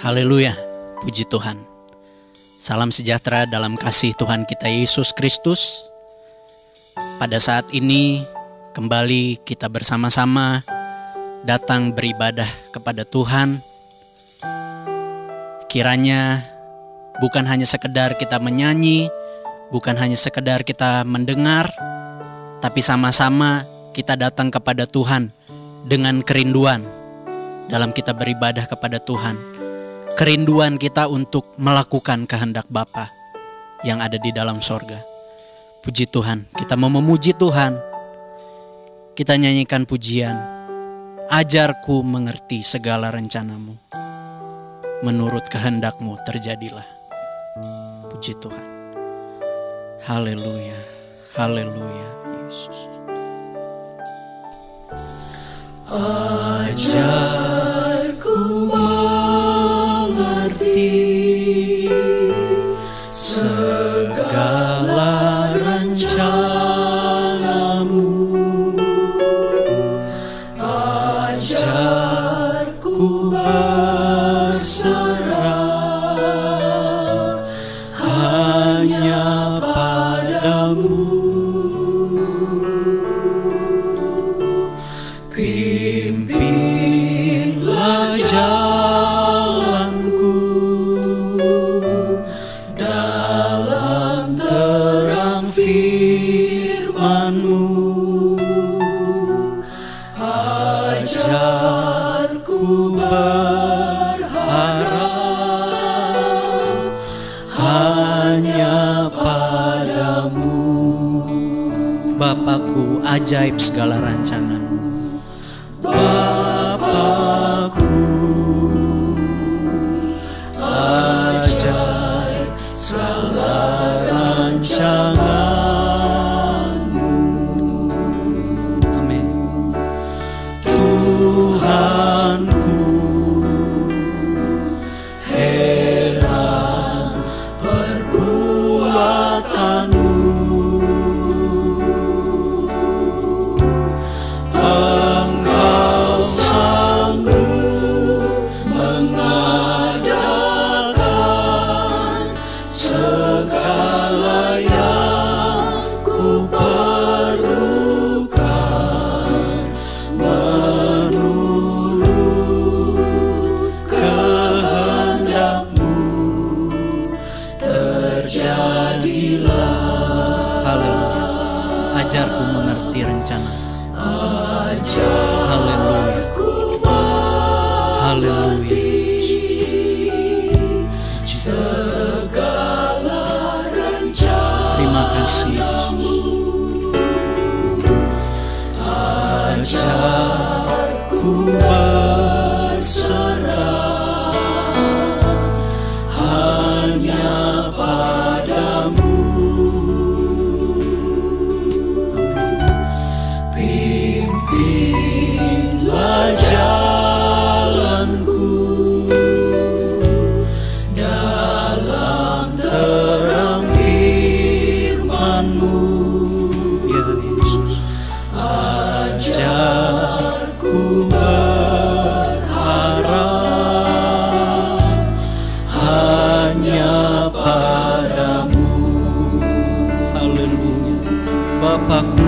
Haleluya, puji Tuhan. Salam sejahtera dalam kasih Tuhan kita Yesus Kristus. Pada saat ini kembali kita bersama-sama datang beribadah kepada Tuhan. Kiranya bukan hanya sekedar kita menyanyi, bukan hanya sekedar kita mendengar, tapi sama-sama kita datang kepada Tuhan dengan kerinduan dalam kita beribadah kepada Tuhan. Kerinduan kita untuk melakukan kehendak Bapa yang ada di dalam sorga. Puji Tuhan, kita mau memuji Tuhan. Kita nyanyikan pujian. Ajarku mengerti segala rencanamu. Menurut kehendakmu terjadilah. Puji Tuhan. Haleluya, haleluya, Yesus. Ajarku mengerti segala rencanamu. Ajarku berserah hanya padamu. Pimpinlah jalanku dalam terang firman-Mu. Ajarku berharap hanya padamu. Bapakku, ajaib segala rancangan. Bapakku, ajaib segala rancangan-Mu. Amin. Tuhanku, heran perbuatan-Mu. Ajarku mengerti rencana. Haleluya. Haleluya. Segala rencana. Terima kasih Yesus. Ajarku berserah hanya padamu. Jalanku dalam terang firman-Mu, ya Yesus. Ajarku berharap hanya padamu. Haleluya. Bapakku,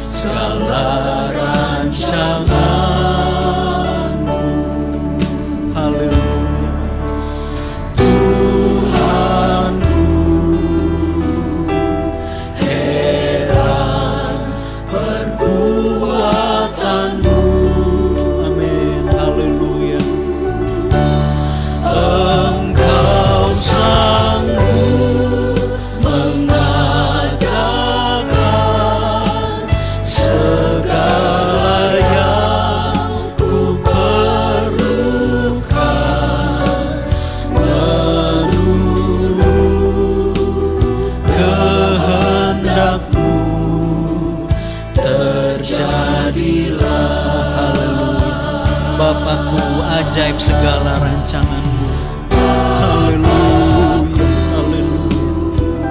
segala rancangan-Mu. Haleluya. Tuhanku, heran perbuatan-Mu. Amin. Haleluya. Engkau sanggup mengadakan segala yang ku perlukan menurut kehendak-Mu terjadilah. Haleluya. Bapakku, ajaib segala rancangan-Mu. Haleluya. Haleluya.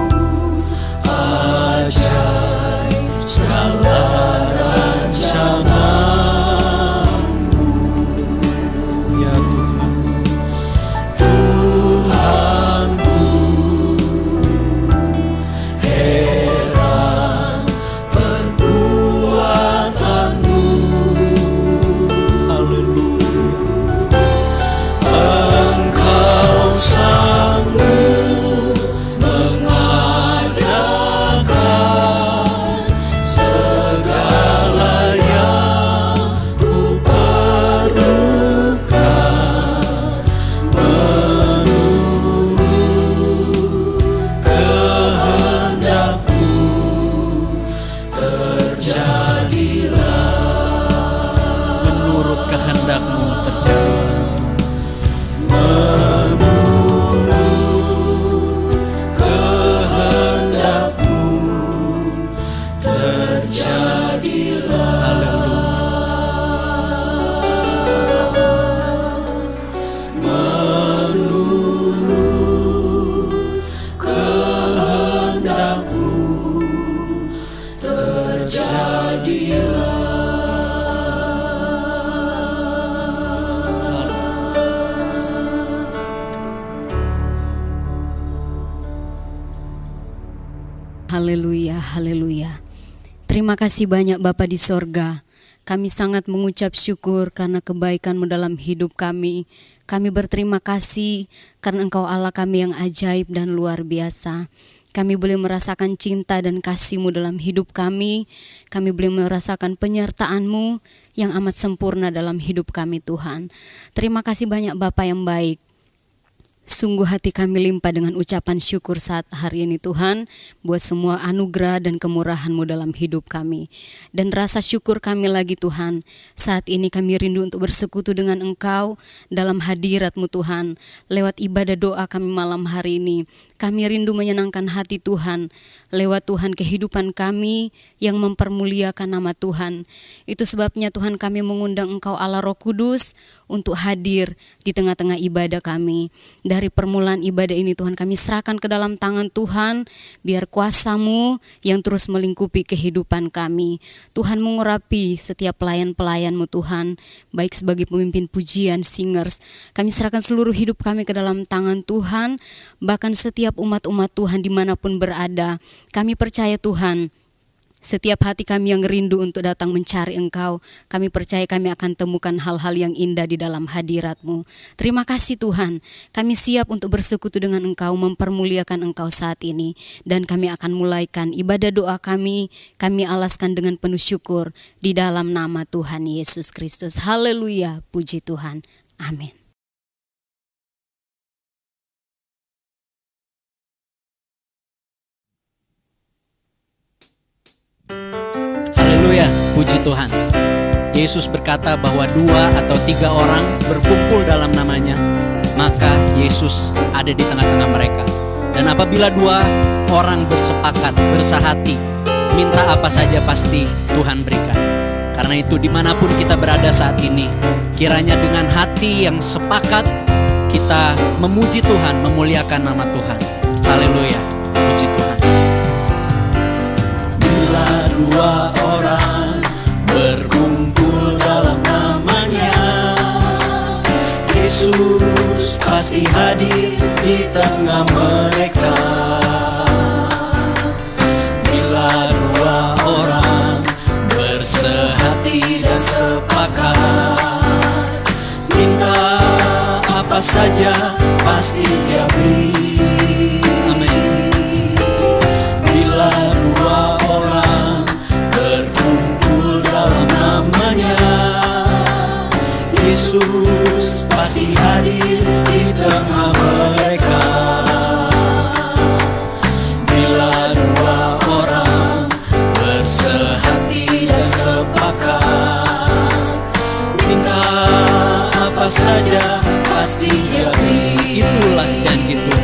Ajaib Haleluya, haleluya. Terima kasih banyak Bapa di sorga. Kami sangat mengucap syukur karena kebaikan-Mu dalam hidup kami. Kami berterima kasih karena Engkau Allah kami yang ajaib dan luar biasa. Kami boleh merasakan cinta dan kasih-Mu dalam hidup kami. Kami boleh merasakan penyertaan-Mu yang amat sempurna dalam hidup kami Tuhan. Terima kasih banyak Bapa yang baik. Sungguh hati kami limpah dengan ucapan syukur saat hari ini Tuhan, buat semua anugerah dan kemurahan-Mu dalam hidup kami. Dan rasa syukur kami lagi Tuhan, saat ini kami rindu untuk bersekutu dengan Engkau dalam hadirat-Mu Tuhan. Lewat ibadah doa kami malam hari ini, kami rindu menyenangkan hati Tuhan. Lewat Tuhan kehidupan kami yang mempermuliakan nama Tuhan. Itu sebabnya Tuhan kami mengundang Engkau Allah Roh Kudus untuk hadir di tengah-tengah ibadah kami. Dari permulaan ibadah ini Tuhan kami serahkan ke dalam tangan Tuhan, biar kuasa-Mu yang terus melingkupi kehidupan kami. Tuhan mengurapi setiap pelayan-pelayan-Mu Tuhan, baik sebagai pemimpin pujian, singers. Kami serahkan seluruh hidup kami ke dalam tangan Tuhan, bahkan setiap umat-umat Tuhan dimanapun berada. Kami percaya Tuhan, setiap hati kami yang rindu untuk datang mencari Engkau, kami percaya kami akan temukan hal-hal yang indah di dalam hadirat-Mu. Terima kasih Tuhan, kami siap untuk bersekutu dengan Engkau, mempermuliakan Engkau saat ini. Dan kami akan mulaikan ibadah doa kami alaskan dengan penuh syukur di dalam nama Tuhan Yesus Kristus. Haleluya, puji Tuhan. Amin. Haleluya, puji Tuhan. Yesus berkata bahwa 2 atau 3 orang berkumpul dalam namanya, maka Yesus ada di tengah-tengah mereka. Dan apabila 2 orang bersepakat, bersahati, minta apa saja pasti Tuhan berikan. Karena itu dimanapun kita berada saat ini, kiranya dengan hati yang sepakat kita memuji Tuhan, memuliakan nama Tuhan. Haleluya, puji Tuhan. Bila 2 orang berkumpul dalam namanya, Yesus pasti hadir di tengah mereka. Bila 2 orang bersehati dan sepakat, minta apa saja pasti Dia beri. Amin. Bila 2 orang berkumpul dalam namanya, Yesus pasti hadir di tengah mereka. Bila 2 orang bersehati dan sepakat, minta apa saja pasti Dia beri. Itulah janji Tuhan.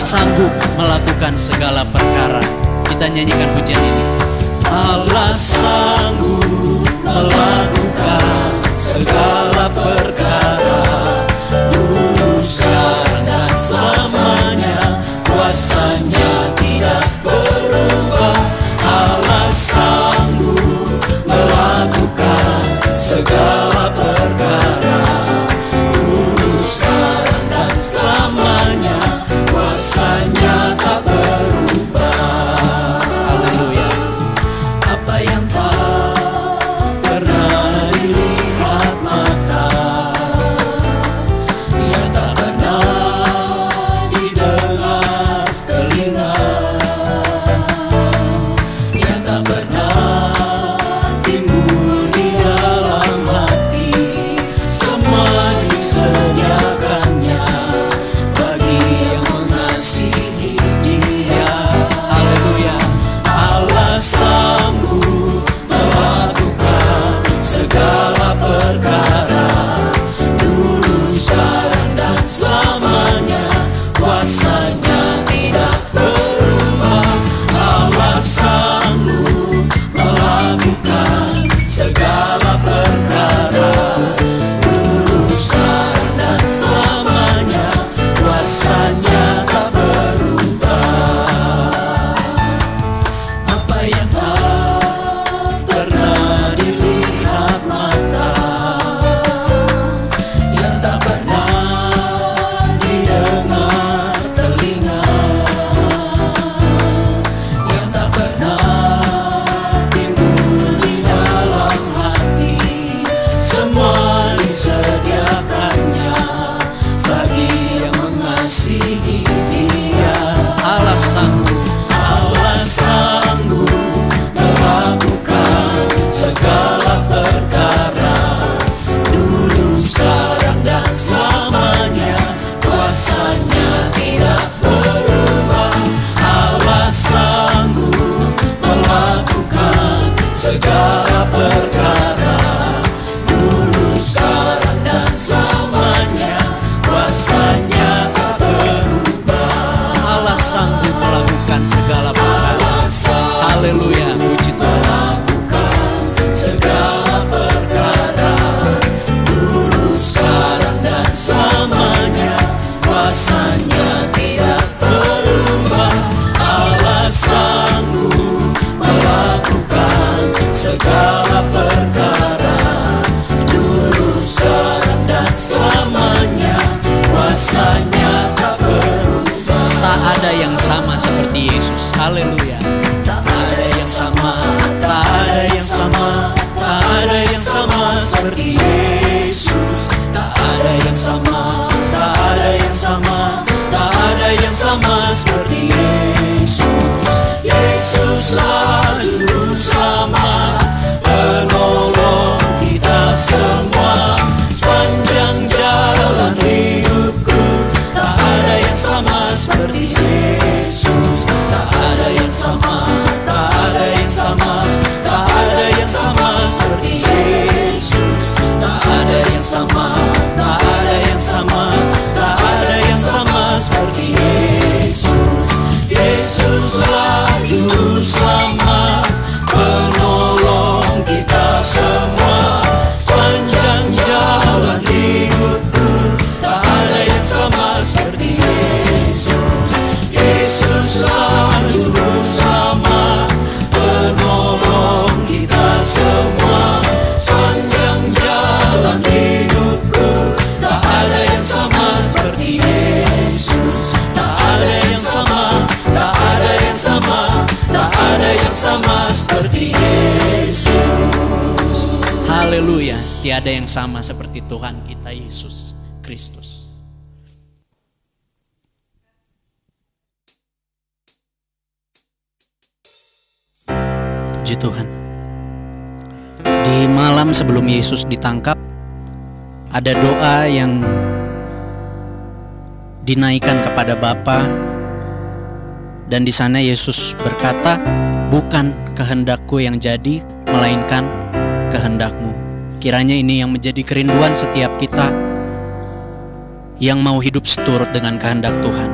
sanggup melakukan segala perkara. Kita nyanyikan pujian ini. Allah sanggup melakukan segala perkara, dulu, sekarang, dan selamanya. Kuasanya tidak berubah. Allah sanggup melakukan segala perkara, dulu, sekarang, dan selamanya. Kuasanya tak berubah. Haleluya. Apa yang tak pernah dilihat mata, yang tak pernah didengar telinga, yang tak pernah timbul di dalam hati, semua disediakannya bagi yang mengasihi Dia. Haleluya. Allah sanggup melakukan segala perkara, dulu, sekarang, dan selamanya. Kuasanya tidak berubah. Allah sanggup melakukan segala perkara, dulu, sekarang, dan selamanya. Kuasanya tak berubah. Apa yang tak pernah dilihat mata, yang tak pernah didengar telinga, yang tak pernah timbul di dalam hati, semua disediakannya bagi yang mengasihi Dia. Allah sanggup. Allah sanggup melakukan segala perkara, dulu, sekarang, dan selamanya. Kuasanya tidak berubah. Allah sanggup melakukan segala perkara, dulu, sekarang, dan selamanya. Kuasanya tak berubah. Allah sanggup melakukan segala perkara. Haleluya. Puji Tuhan. Melakukan segala perkara, dulu, sekarang, dan selamanya. Kuasanya tidak berubah. Allah sanggup melakukan segala perkara, dulu, sekarang, dan selamanya. Kuasanya tak berubah. Tak ada yang sama seperti Yesus. Haleluya. Tak ada yang sama, tak ada yang sama, tak ada yang sama seperti Yesus. Tak ada yang sama, tak ada yang sama, tak ada yang sama seperti Yesus. Yesuslah juru selamat, penolong kita semua. Sepanjang jalan hidupku, tak ada yang sama seperti Yesus. Tak ada yang sama, tak ada yang sama, tak ada yang sama seperti Yesus. Tak ada yang sama, tak ada yang sama, tak ada yang sama seperti Yesus. Yesuslah juru selamat, penolong kita semua. Sepanjang jalan hidupku, tak ada yang sama seperti Yesus. Yesuslah juru selamat, penolong kita semua. Sepanjang jalan hidupku, tak ada yang sama seperti Yesus. Tak ada yang sama, tak ada yang sama, tak ada yang sama seperti Yesus. Haleluya. Tiada yang sama seperti Tuhan kita Yesus Kristus. Puji Tuhan. Di malam sebelum Yesus ditangkap, ada doa yang dinaikkan kepada Bapa, dan di sana Yesus berkata, "Bukan kehendakku yang jadi, melainkan kehendakmu." Kiranya ini yang menjadi kerinduan setiap kita yang mau hidup seturut dengan kehendak Tuhan.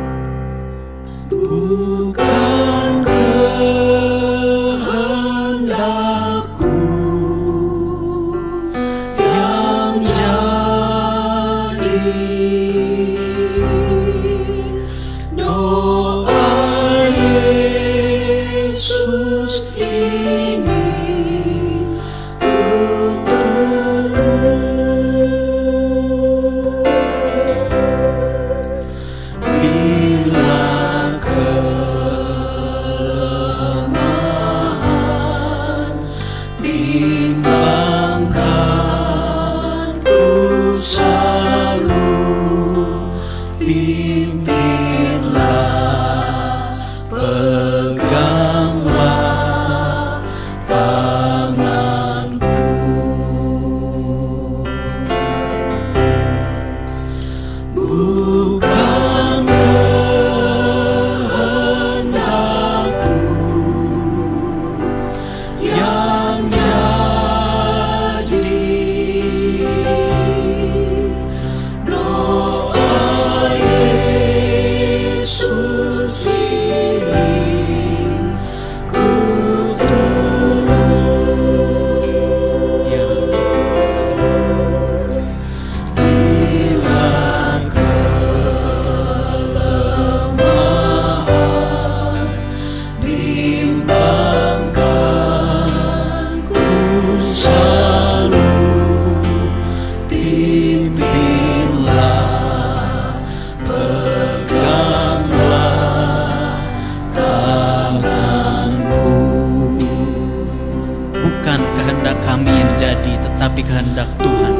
kehendak Tuhan.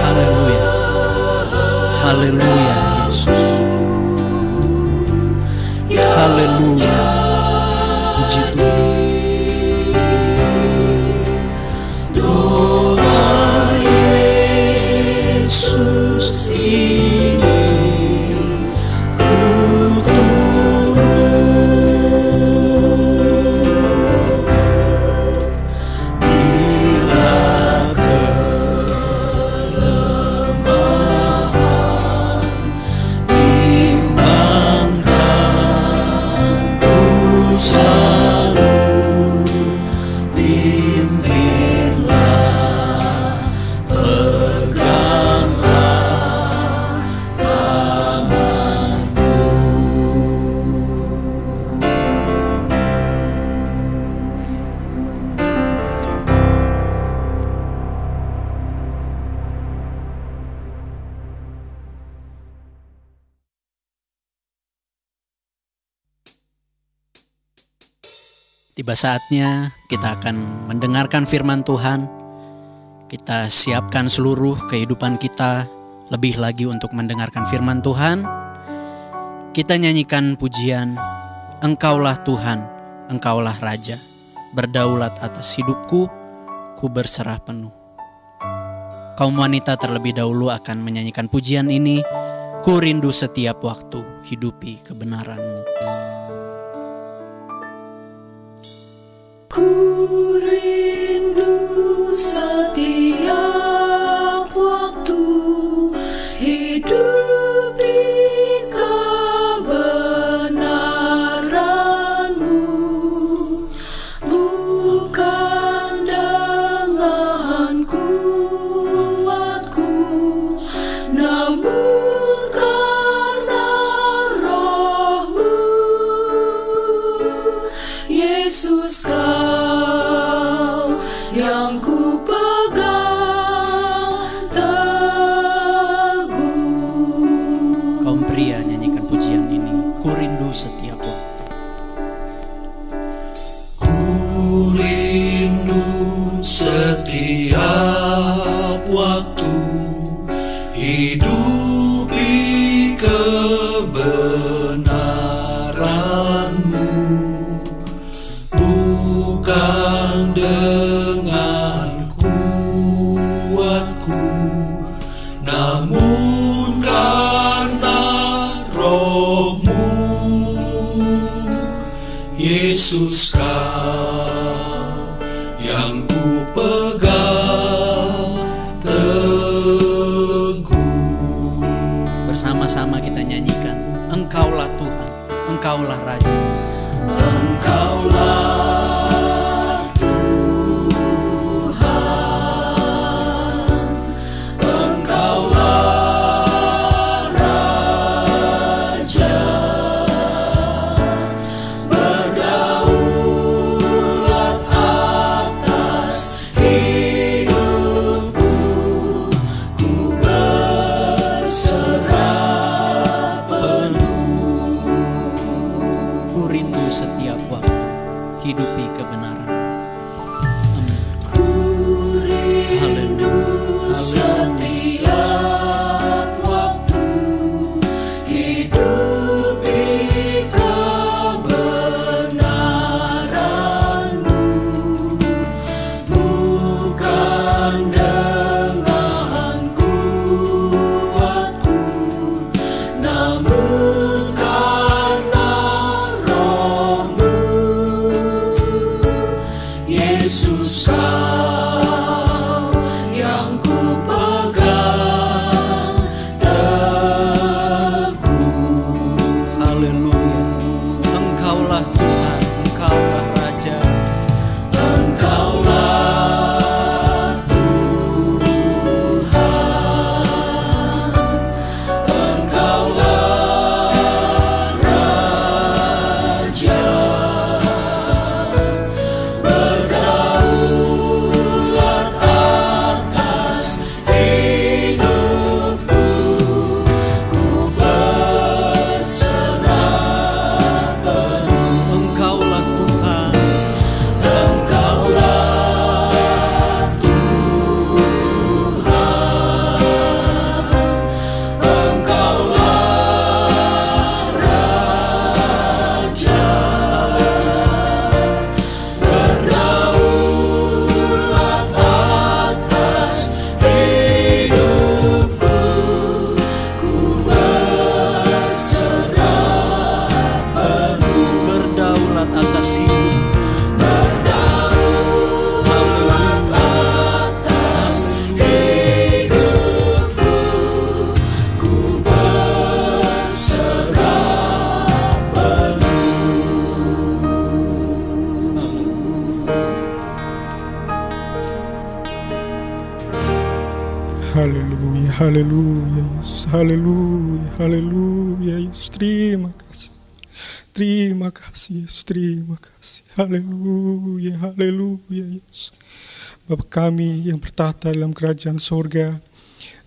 Haleluya. Haleluya Yesus. Haleluya. Puji Tuhan. Doa Yesus ini ku turut bila kelemahan bimbangkan ku selalu, bimbinglah, peganglah tanganku. Tiba saatnya kita akan mendengarkan firman Tuhan. Kita siapkan seluruh kehidupan kita lebih lagi untuk mendengarkan firman Tuhan. Kita nyanyikan pujian, Engkaulah Tuhan, Engkaulah Raja, berdaulat atas hidupku, ku berserah penuh. Kaum wanita terlebih dahulu akan menyanyikan pujian ini, ku rindu setiap waktu hidupi kebenaran-Mu. Ku rindu setiap waktu hidupi kebenaran-Mu, bukan dengan kuatku, namun karena Roh-Mu. Yesus, Kau yang ku pegang teguh. Kaum pria nyanyikan pujian ini, ku rindu setiap waktu. Ku rindu setiap waktu hidupi kebenaran-Mu, bukan dengan kuatku, namun karena Roh-Mu. Yesus, Kau yang ku pegang teguh. Bersama-sama kita nyanyikan, Engkaulah Tuhan, Engkaulah Raja. Engkaulah Raja, berdaulat Haleluya, haleluya Yesus, haleluya, haleluya Yesus. Terima kasih. Terima kasih Yesus, terima kasih. Haleluya, haleluya Yesus. Bapa kami yang bertahta dalam kerajaan sorga,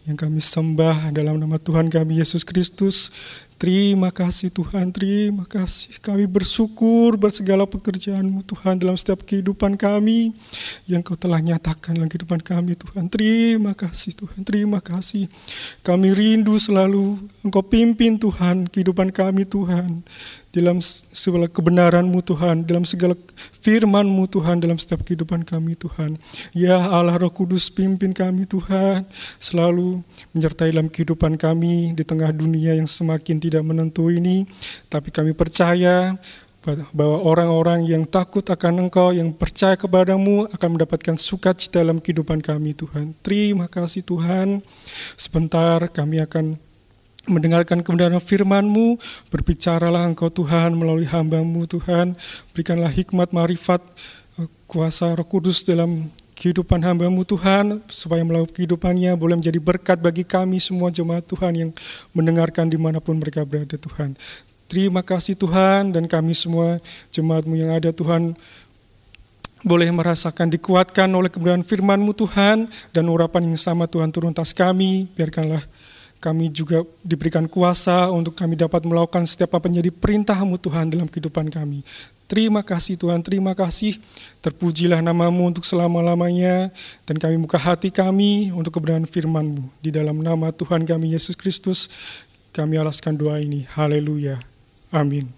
yang kami sembah dalam nama Tuhan kami Yesus Kristus. Terima kasih Tuhan, terima kasih. Kami bersyukur bersegala pekerjaan-Mu Tuhan dalam setiap kehidupan kami yang Kau telah nyatakan dalam kehidupan kami Tuhan. Terima kasih Tuhan, terima kasih. Kami rindu selalu Engkau pimpin Tuhan kehidupan kami Tuhan. Dalam segala kebenaran-Mu Tuhan, dalam segala firman-Mu Tuhan, dalam setiap kehidupan kami Tuhan. Ya Allah Roh Kudus, pimpin kami Tuhan, selalu menyertai dalam kehidupan kami di tengah dunia yang semakin tidak menentu ini. Tapi kami percaya bahwa orang-orang yang takut akan Engkau, yang percaya kepadamu akan mendapatkan sukacita dalam kehidupan kami Tuhan. Terima kasih Tuhan. Sebentar kami akan mendengarkan kebenaran firman-Mu, berbicaralah Engkau Tuhan melalui hamba-Mu Tuhan, berikanlah hikmat, marifat, kuasa Roh Kudus dalam kehidupan hamba-Mu Tuhan, supaya melalui kehidupannya boleh menjadi berkat bagi kami semua jemaat Tuhan yang mendengarkan dimanapun mereka berada Tuhan. Terima kasih Tuhan, dan kami semua jemaat-Mu yang ada Tuhan, boleh merasakan dikuatkan oleh kebenaran firman-Mu Tuhan, dan urapan yang sama Tuhan turun atas kami. Biarkanlah kami juga diberikan kuasa untuk kami dapat melakukan setiap apa menjadi perintah-Mu Tuhan dalam kehidupan kami. Terima kasih Tuhan, terima kasih. Terpujilah nama-Mu untuk selama-lamanya, dan kami buka hati kami untuk kebenaran firman-Mu. Di dalam nama Tuhan kami Yesus Kristus, kami alaskan doa ini. Haleluya. Amin.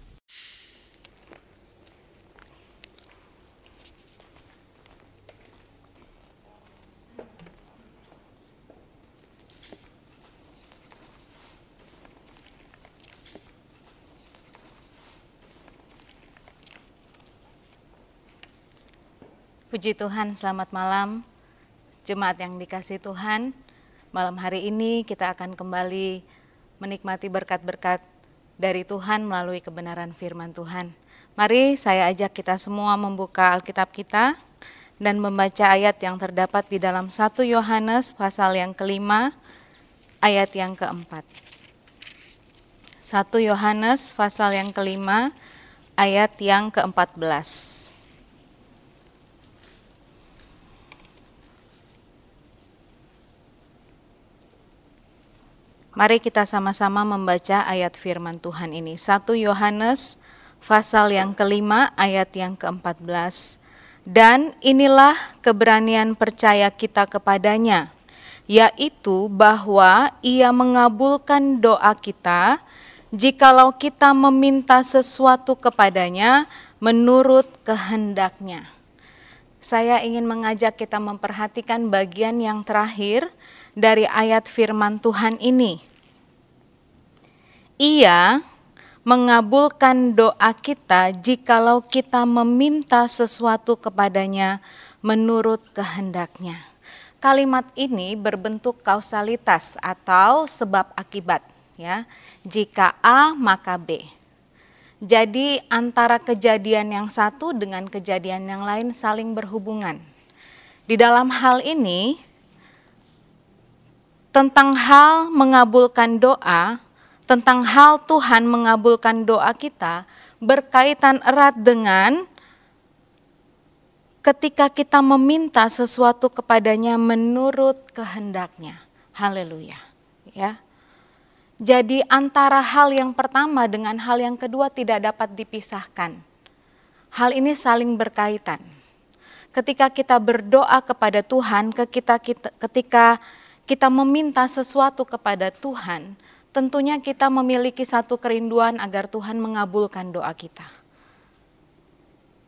Puji Tuhan, selamat malam jemaat yang dikasihi Tuhan. Malam hari ini kita akan kembali menikmati berkat-berkat dari Tuhan melalui kebenaran firman Tuhan. Mari saya ajak kita semua membuka Alkitab kita dan membaca ayat yang terdapat di dalam 1 Yohanes pasal yang ke-5 ayat yang ke-4. 1 Yohanes pasal yang ke-5 ayat yang ke-14. Mari kita sama-sama membaca ayat firman Tuhan ini. 1 Yohanes pasal yang ke-5 ayat yang ke-14. Dan inilah keberanian percaya kita kepadanya, yaitu bahwa Ia mengabulkan doa kita jikalau kita meminta sesuatu kepadanya menurut kehendak-Nya. Saya ingin mengajak kita memperhatikan bagian yang terakhir dari ayat firman Tuhan ini. Ia mengabulkan doa kita jikalau kita meminta sesuatu kepadanya menurut kehendak-Nya. Kalimat ini berbentuk kausalitas atau sebab akibat, ya. Jika A maka B. Jadi antara kejadian yang satu dengan kejadian yang lain saling berhubungan. Di dalam hal ini, tentang hal mengabulkan doa, tentang hal Tuhan mengabulkan doa kita, berkaitan erat dengan ketika kita meminta sesuatu kepadanya menurut kehendak-Nya. Haleluya. Ya. Jadi antara hal yang pertama dengan hal yang kedua tidak dapat dipisahkan. Hal ini saling berkaitan. Ketika kita berdoa kepada Tuhan, ketika kita meminta sesuatu kepada Tuhan, tentunya kita memiliki satu kerinduan agar Tuhan mengabulkan doa kita.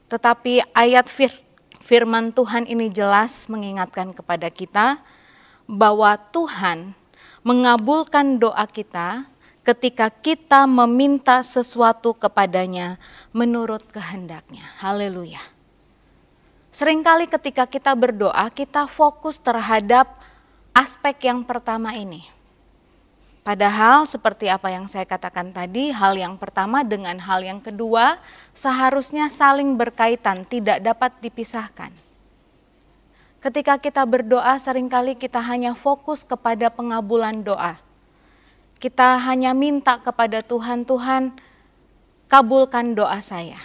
Tetapi ayat firman Tuhan ini jelas mengingatkan kepada kita bahwa Tuhan mengabulkan doa kita ketika kita meminta sesuatu kepadanya menurut kehendak-Nya. Haleluya. Seringkali ketika kita berdoa, kita fokus terhadap aspek yang pertama ini. Padahal seperti apa yang saya katakan tadi, hal yang pertama dengan hal yang kedua seharusnya saling berkaitan, tidak dapat dipisahkan. Ketika kita berdoa, seringkali kita hanya fokus kepada pengabulan doa. Kita hanya minta kepada Tuhan, Tuhan kabulkan doa saya.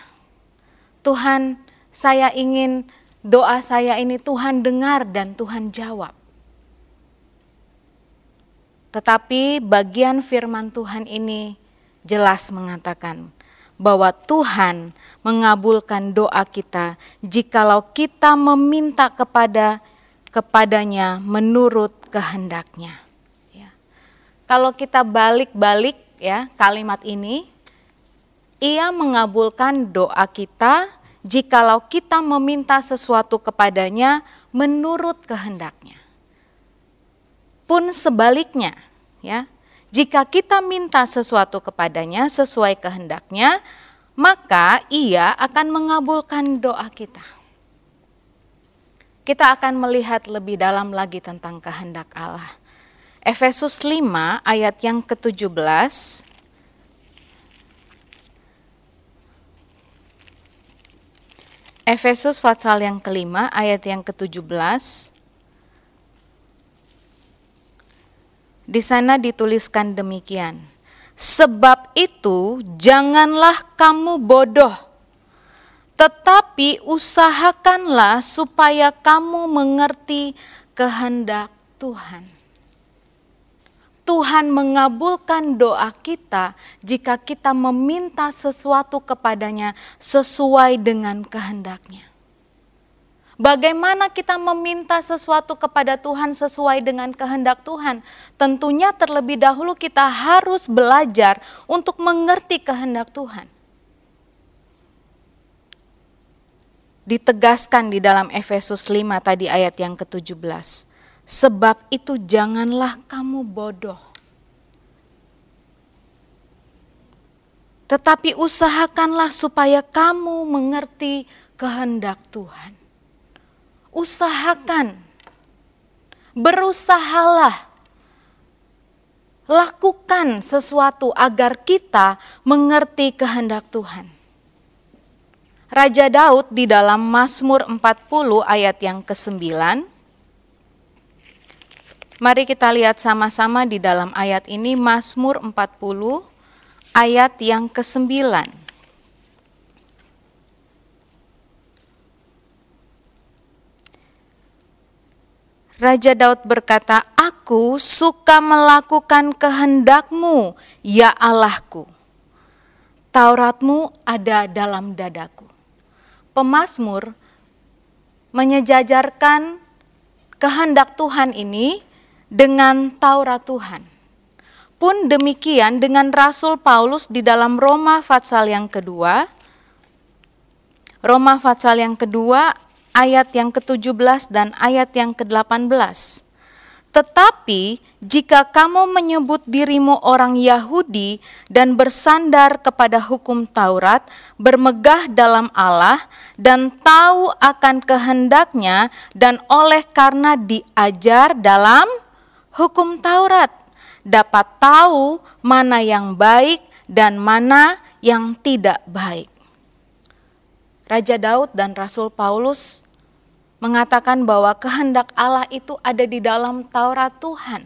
Tuhan, saya ingin doa saya ini Tuhan dengar dan Tuhan jawab. Tetapi bagian firman Tuhan ini jelas mengatakan bahwa Tuhan mengabulkan doa kita jikalau kita meminta kepadanya menurut kehendaknya. Ya. Kalau kita balik-balik ya kalimat ini, Ia mengabulkan doa kita jikalau kita meminta sesuatu kepadanya menurut kehendaknya. Pun sebaliknya, ya, jika kita minta sesuatu kepadanya sesuai kehendaknya, maka Ia akan mengabulkan doa kita. Kita akan melihat lebih dalam lagi tentang kehendak Allah. Efesus 5 ayat yang ke-17. Efesus pasal yang kelima ayat yang ke-17. Di sana dituliskan demikian, sebab itu janganlah kamu bodoh, tetapi usahakanlah supaya kamu mengerti kehendak Tuhan. Tuhan mengabulkan doa kita jika kita meminta sesuatu kepadanya sesuai dengan kehendaknya. Bagaimana kita meminta sesuatu kepada Tuhan sesuai dengan kehendak Tuhan? Tentunya terlebih dahulu kita harus belajar untuk mengerti kehendak Tuhan. Ditegaskan di dalam Efesus 5 tadi ayat yang ke-17. Sebab itu janganlah kamu bodoh, tetapi usahakanlah supaya kamu mengerti kehendak Tuhan. Usahakan, berusahalah, lakukan sesuatu agar kita mengerti kehendak Tuhan. Raja Daud di dalam Mazmur 40 ayat yang ke-9, mari kita lihat sama-sama di dalam ayat ini, Mazmur 40 ayat yang ke-9. Raja Daud berkata, aku suka melakukan kehendak-Mu, ya Allahku. Taurat-Mu ada dalam dadaku. Pemazmur menyejajarkan kehendak Tuhan ini dengan Taurat Tuhan. Pun demikian dengan Rasul Paulus di dalam Roma pasal yang kedua. Roma pasal yang kedua ayat yang ke-17 dan ayat yang ke-18. Tetapi jika kamu menyebut dirimu orang Yahudi dan bersandar kepada hukum Taurat, bermegah dalam Allah dan tahu akan kehendaknya dan oleh karena diajar dalam hukum Taurat, dapat tahu mana yang baik dan mana yang tidak baik. Raja Daud dan Rasul Paulus mengatakan bahwa kehendak Allah itu ada di dalam Taurat Tuhan.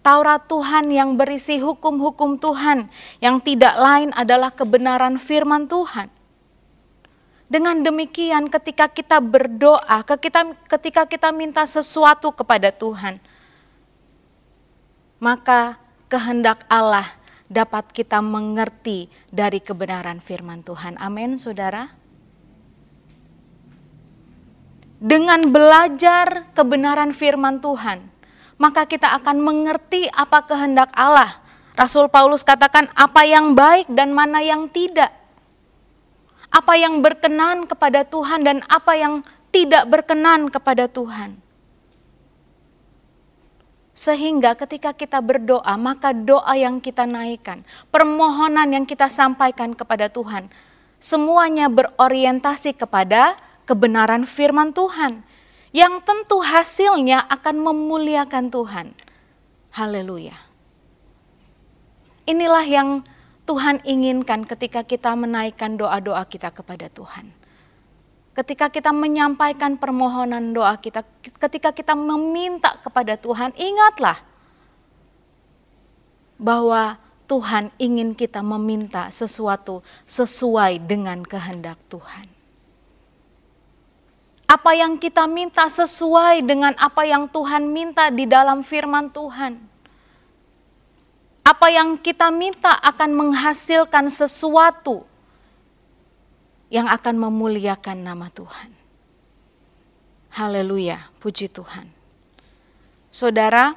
Taurat Tuhan yang berisi hukum-hukum Tuhan yang tidak lain adalah kebenaran firman Tuhan. Dengan demikian ketika kita berdoa, ketika kita minta sesuatu kepada Tuhan, maka kehendak Allah dapat kita mengerti dari kebenaran firman Tuhan. Amin, saudara. Dengan belajar kebenaran firman Tuhan, maka kita akan mengerti apa kehendak Allah. Rasul Paulus katakan apa yang baik dan mana yang tidak. Apa yang berkenan kepada Tuhan dan apa yang tidak berkenan kepada Tuhan. Sehingga ketika kita berdoa, maka doa yang kita naikkan, permohonan yang kita sampaikan kepada Tuhan, semuanya berorientasi kepada kebenaran firman Tuhan, yang tentu hasilnya akan memuliakan Tuhan. Haleluya. Inilah yang Tuhan inginkan ketika kita menaikkan doa-doa kita kepada Tuhan. ketika kita menyampaikan permohonan doa kita, ketika kita meminta kepada Tuhan, ingatlah bahwa Tuhan ingin kita meminta sesuatu sesuai dengan kehendak Tuhan. Apa yang kita minta sesuai dengan apa yang Tuhan minta di dalam firman Tuhan. Apa yang kita minta akan menghasilkan sesuatu yang akan memuliakan nama Tuhan. Haleluya, puji Tuhan. Saudara,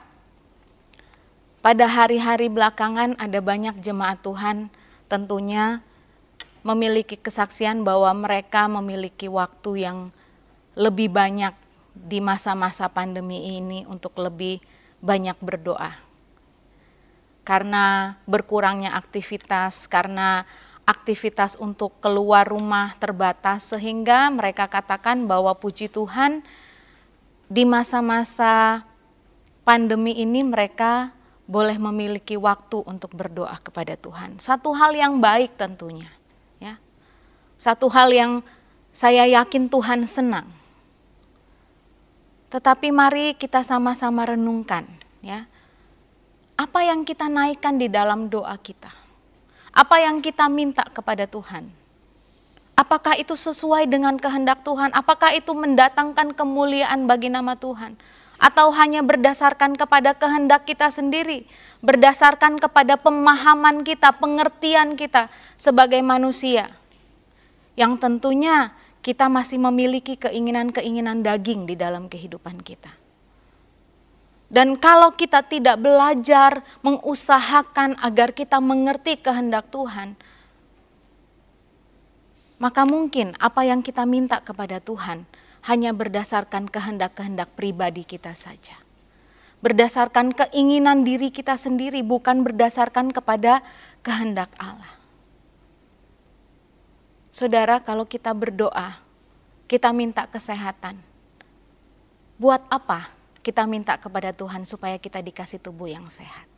pada hari-hari belakangan ada banyak jemaat Tuhan tentunya memiliki kesaksian bahwa mereka memiliki waktu yang lebih banyak di masa-masa pandemi ini untuk lebih banyak berdoa. Karena berkurangnya aktivitas, karena aktivitas untuk keluar rumah terbatas, sehingga mereka katakan bahwa puji Tuhan di masa-masa pandemi ini mereka boleh memiliki waktu untuk berdoa kepada Tuhan. Satu hal yang baik tentunya, ya. Satu hal yang saya yakin Tuhan senang. Tetapi mari kita sama-sama renungkan, ya. Apa yang kita naikkan di dalam doa kita? Apa yang kita minta kepada Tuhan? Apakah itu sesuai dengan kehendak Tuhan? Apakah itu mendatangkan kemuliaan bagi nama Tuhan? Atau hanya berdasarkan kepada kehendak kita sendiri, berdasarkan kepada pemahaman kita, pengertian kita sebagai manusia, yang tentunya kita masih memiliki keinginan-keinginan daging di dalam kehidupan kita. Dan kalau kita tidak belajar mengusahakan agar kita mengerti kehendak Tuhan, maka mungkin apa yang kita minta kepada Tuhan hanya berdasarkan kehendak-kehendak pribadi kita saja. Berdasarkan keinginan diri kita sendiri, bukan berdasarkan kepada kehendak Allah. Saudara, kalau kita berdoa, kita minta kesehatan. Buat apa kita minta kepada Tuhan supaya kita dikasih tubuh yang sehat?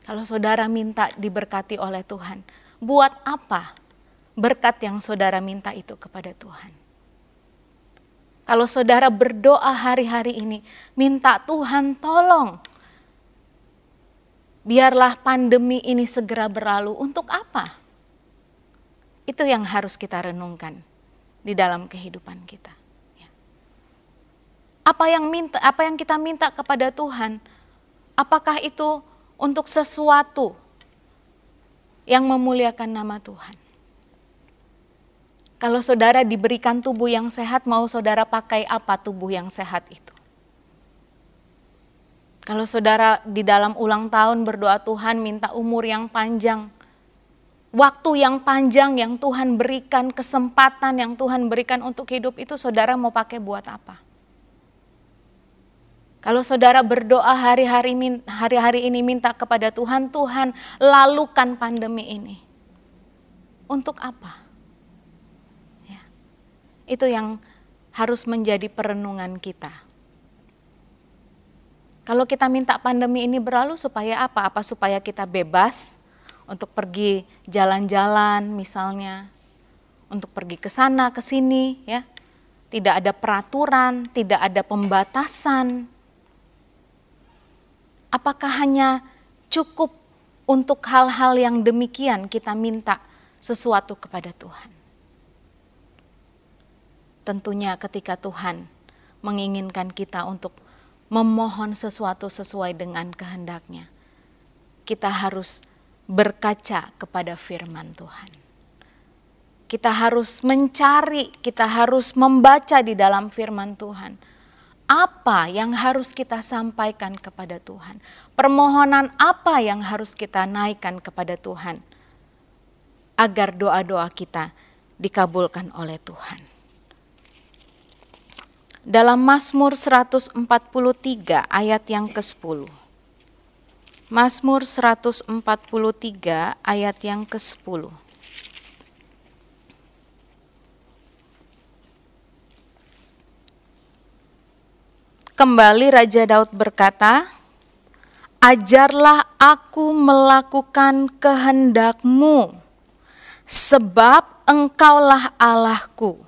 Kalau saudara minta diberkati oleh Tuhan, buat apa berkat yang saudara minta itu kepada Tuhan? Kalau saudara berdoa hari-hari ini, minta Tuhan tolong, biarlah pandemi ini segera berlalu, untuk apa? Itu yang harus kita renungkan di dalam kehidupan kita. Apa yang kita minta kepada Tuhan, apakah itu untuk sesuatu yang memuliakan nama Tuhan? Kalau saudara diberikan tubuh yang sehat, mau saudara pakai apa tubuh yang sehat itu? Kalau saudara di dalam ulang tahun berdoa, Tuhan minta umur yang panjang, waktu yang panjang yang Tuhan berikan, kesempatan yang Tuhan berikan untuk hidup itu, saudara mau pakai buat apa? Kalau saudara berdoa hari-hari ini minta kepada Tuhan, Tuhan lalukan pandemi ini. Untuk apa? Ya. Itu yang harus menjadi perenungan kita. Kalau kita minta pandemi ini berlalu supaya apa? Apa supaya kita bebas untuk pergi jalan-jalan misalnya, untuk pergi ke sana, ke sini, ya. Tidak ada peraturan, tidak ada pembatasan. Apakah hanya cukup untuk hal-hal yang demikian kita minta sesuatu kepada Tuhan? Tentunya ketika Tuhan menginginkan kita untuk memohon sesuatu sesuai dengan kehendak-Nya, kita harus berkaca kepada firman Tuhan. Kita harus mencari, kita harus membaca di dalam firman Tuhan. Apa yang harus kita sampaikan kepada Tuhan? Permohonan apa yang harus kita naikkan kepada Tuhan? Agar doa-doa kita dikabulkan oleh Tuhan. Dalam Mazmur 143 ayat yang ke-10. Mazmur 143 ayat yang ke-10. Kembali Raja Daud berkata, ajarlah aku melakukan kehendak-Mu, sebab Engkaulah Allahku,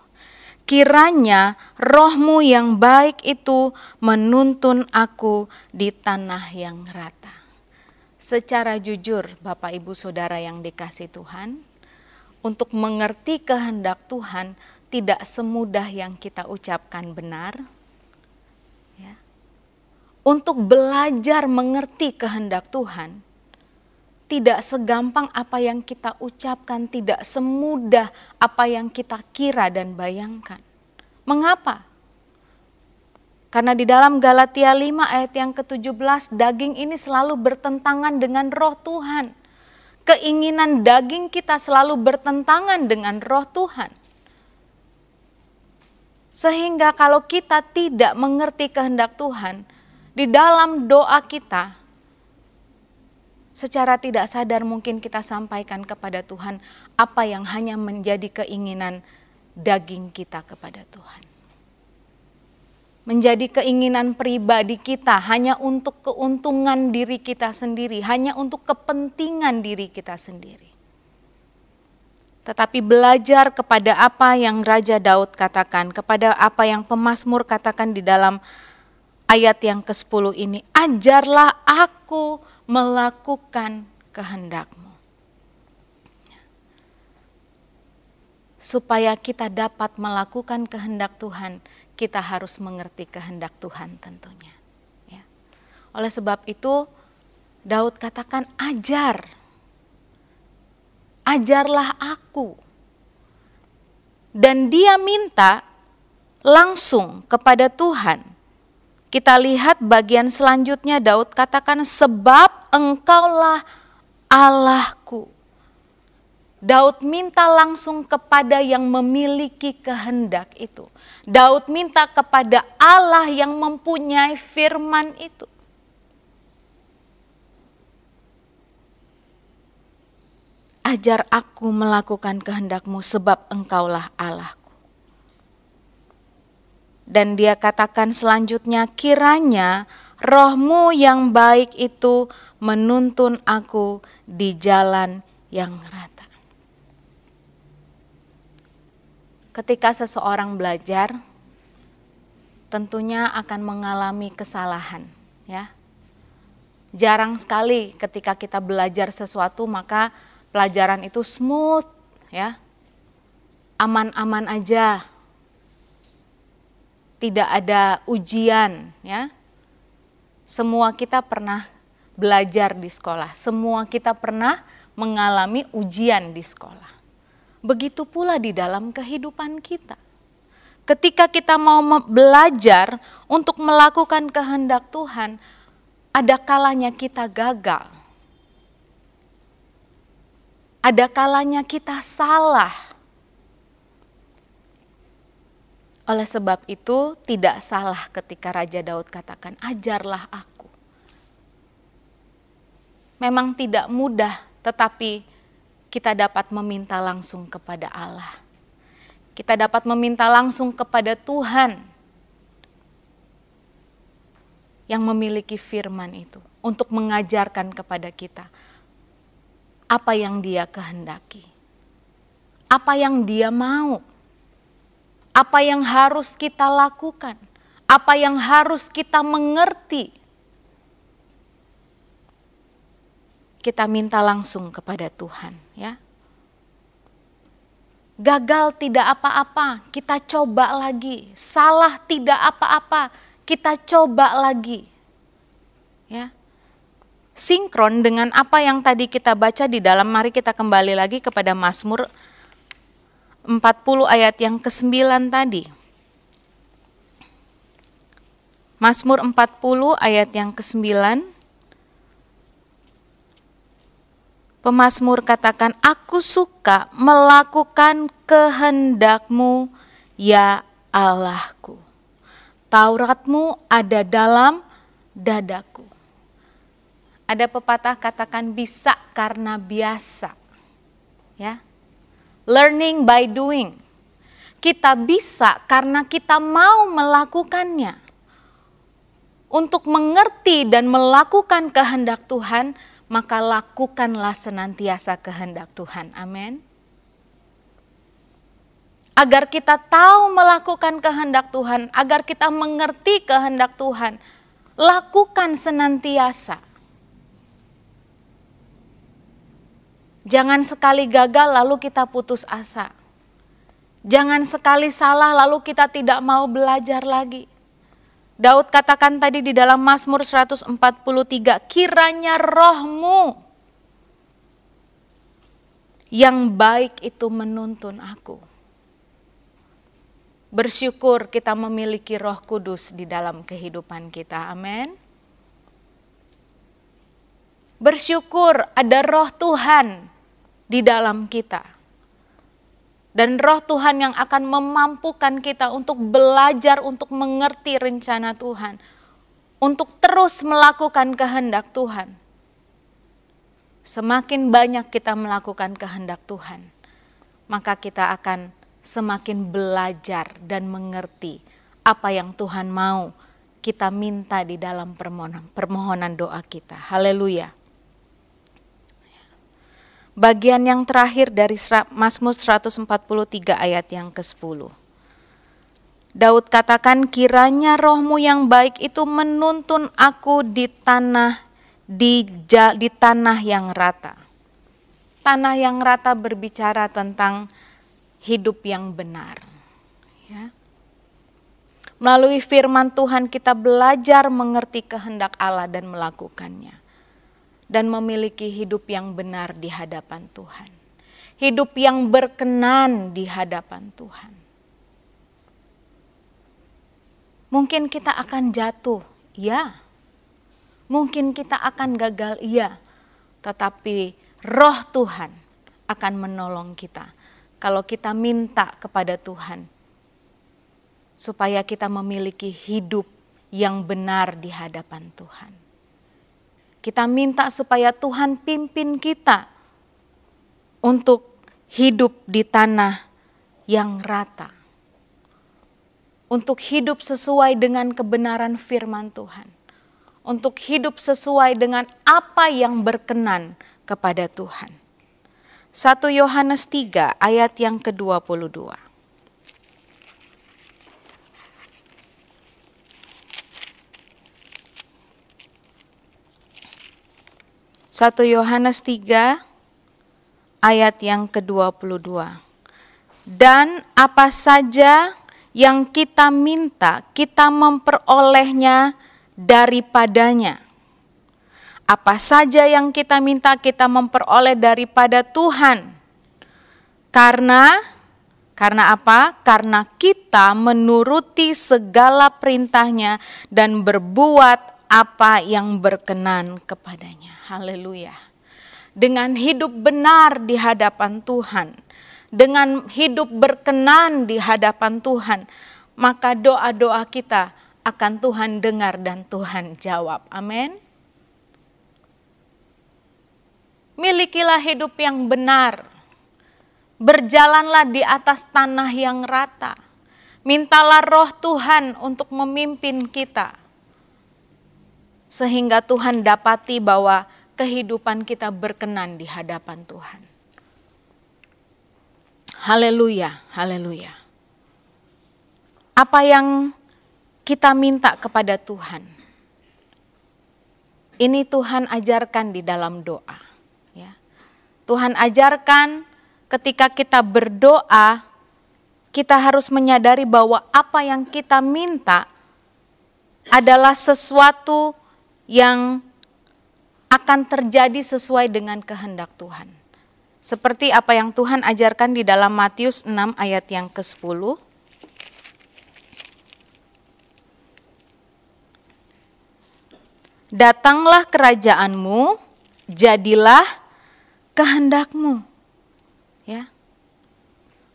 kiranya roh-Mu yang baik itu menuntun aku di tanah yang rata. Secara jujur Bapak Ibu Saudara yang dikasihi Tuhan, untuk mengerti kehendak Tuhan tidak semudah yang kita ucapkan benar. Ya. Untuk belajar mengerti kehendak Tuhan, tidak segampang apa yang kita ucapkan, tidak semudah apa yang kita kira dan bayangkan. Mengapa? Karena di dalam Galatia 5 ayat yang ke-17, daging ini selalu bertentangan dengan roh Tuhan. Keinginan daging kita selalu bertentangan dengan roh Tuhan. Sehingga kalau kita tidak mengerti kehendak Tuhan, di dalam doa kita, secara tidak sadar mungkin kita sampaikan kepada Tuhan apa yang hanya menjadi keinginan daging kita kepada Tuhan. Menjadi keinginan pribadi kita hanya untuk keuntungan diri kita sendiri, hanya untuk kepentingan diri kita sendiri. Tetapi belajar kepada apa yang Raja Daud katakan, kepada apa yang pemazmur katakan di dalam ayat yang ke-10 ini, ajarlah aku melakukan kehendak-Mu. Supaya kita dapat melakukan kehendak Tuhan, kita harus mengerti kehendak Tuhan tentunya. Ya. Oleh sebab itu, Daud katakan ajarlah aku. Dan dia minta langsung kepada Tuhan. Kita lihat bagian selanjutnya, Daud katakan, sebab Engkaulah Allahku. Daud minta langsung kepada yang memiliki kehendak itu. Daud minta kepada Allah yang mempunyai firman itu. Ajar aku melakukan kehendak-Mu sebab Engkaulah Allahku. Dan dia katakan selanjutnya, kiranya roh-Mu yang baik itu menuntun aku di jalan yang rata. Ketika seseorang belajar, tentunya akan mengalami kesalahan, ya. Jarang sekali ketika kita belajar sesuatu maka pelajaran itu smooth, ya. Aman-aman aja. Tidak ada ujian, ya. Semua kita pernah belajar di sekolah, semua kita pernah mengalami ujian di sekolah. Begitu pula di dalam kehidupan kita. Ketika kita mau belajar untuk melakukan kehendak Tuhan, ada kalanya kita gagal. Ada kalanya kita salah. Oleh sebab itu tidak salah ketika Raja Daud katakan, ajarlah aku. Memang tidak mudah, tetapi kita dapat meminta langsung kepada Allah. Kita dapat meminta langsung kepada Tuhan yang memiliki firman itu untuk mengajarkan kepada kita apa yang Dia kehendaki, apa yang Dia mau. Apa yang harus kita lakukan, apa yang harus kita mengerti. Kita minta langsung kepada Tuhan, ya. Gagal tidak apa-apa, kita coba lagi. Salah tidak apa-apa, kita coba lagi. Ya. Sinkron dengan apa yang tadi kita baca di dalam, mari kita kembali lagi kepada Mazmur 40 ayat yang ke-9 tadi. Mazmur 40 ayat yang ke-9. Pemazmur katakan, aku suka melakukan kehendak-Mu ya Allahku. Taurat-Mu ada dalam dadaku. Ada pepatah katakan bisa karena biasa. Ya. Learning by doing. Kita bisa karena kita mau melakukannya. Untuk mengerti dan melakukan kehendak Tuhan, maka lakukanlah senantiasa kehendak Tuhan. Amin. agar kita tahu melakukan kehendak Tuhan, agar kita mengerti kehendak Tuhan. Lakukan senantiasa. Jangan sekali gagal lalu kita putus asa. Jangan sekali salah lalu kita tidak mau belajar lagi. Daud katakan tadi di dalam Mazmur 143, kiranya rohmu yang baik itu menuntun aku. Bersyukur kita memiliki Roh Kudus di dalam kehidupan kita, amin. Bersyukur ada Roh Tuhan di dalam kita. Dan Roh Tuhan yang akan memampukan kita untuk belajar, untuk mengerti rencana Tuhan. Untuk terus melakukan kehendak Tuhan. Semakin banyak kita melakukan kehendak Tuhan, maka kita akan semakin belajar dan mengerti apa yang Tuhan mau kita minta di dalam permohonan doa kita. Haleluya. Bagian yang terakhir dari Mazmur 143 ayat yang ke-10. Daud katakan, kiranya rohmu yang baik itu menuntun aku di tanah yang rata. Tanah yang rata berbicara tentang hidup yang benar. Ya. Melalui firman Tuhan kita belajar mengerti kehendak Allah dan melakukannya. Dan memiliki hidup yang benar di hadapan Tuhan. Hidup yang berkenan di hadapan Tuhan. Mungkin kita akan jatuh, ya. Mungkin kita akan gagal, iya. Tetapi Roh Tuhan akan menolong kita. Kalau kita minta kepada Tuhan. Supaya kita memiliki hidup yang benar di hadapan Tuhan. Kita minta supaya Tuhan pimpin kita untuk hidup di tanah yang rata. Untuk hidup sesuai dengan kebenaran firman Tuhan. Untuk hidup sesuai dengan apa yang berkenan kepada Tuhan. 1 Yohanes 3 ayat yang ke-22. 1 Yohanes 3 ayat yang ke-22. Dan apa saja yang kita minta, kita memperolehnya daripadanya. Apa saja yang kita minta, kita memperoleh daripada Tuhan. Karena apa? Karena kita menuruti segala perintahnya dan berbuat apa yang berkenan kepadanya. Haleluya. Dengan hidup benar di hadapan Tuhan, dengan hidup berkenan di hadapan Tuhan, maka doa-doa kita akan Tuhan dengar dan Tuhan jawab. Amin. Milikilah hidup yang benar. Berjalanlah di atas tanah yang rata. Mintalah Roh Tuhan untuk memimpin kita. Sehingga Tuhan dapati bahwa kehidupan kita berkenan di hadapan Tuhan. Haleluya, haleluya. Apa yang kita minta kepada Tuhan, ini Tuhan ajarkan di dalam doa. Ya. Tuhan ajarkan ketika kita berdoa, kita harus menyadari bahwa apa yang kita minta adalah sesuatu yang akan terjadi sesuai dengan kehendak Tuhan. Seperti apa yang Tuhan ajarkan di dalam Matius 6 ayat yang ke-10. Datanglah kerajaanmu, jadilah kehendakmu. Ya.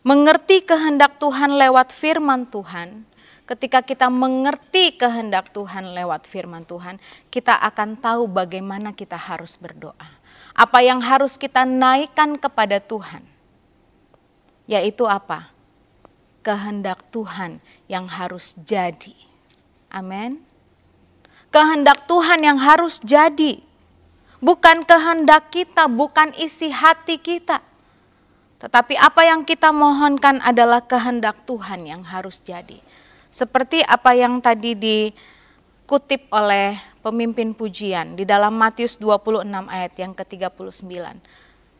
Mengerti kehendak Tuhan lewat firman Tuhan. Ketika kita mengerti kehendak Tuhan lewat firman Tuhan, kita akan tahu bagaimana kita harus berdoa. Apa yang harus kita naikkan kepada Tuhan. Yaitu apa? Kehendak Tuhan yang harus jadi. Amin. Kehendak Tuhan yang harus jadi. Bukan kehendak kita, bukan isi hati kita. Tetapi apa yang kita mohonkan adalah kehendak Tuhan yang harus jadi. Seperti apa yang tadi dikutip oleh pemimpin pujian di dalam Matius 26 ayat yang ke-39.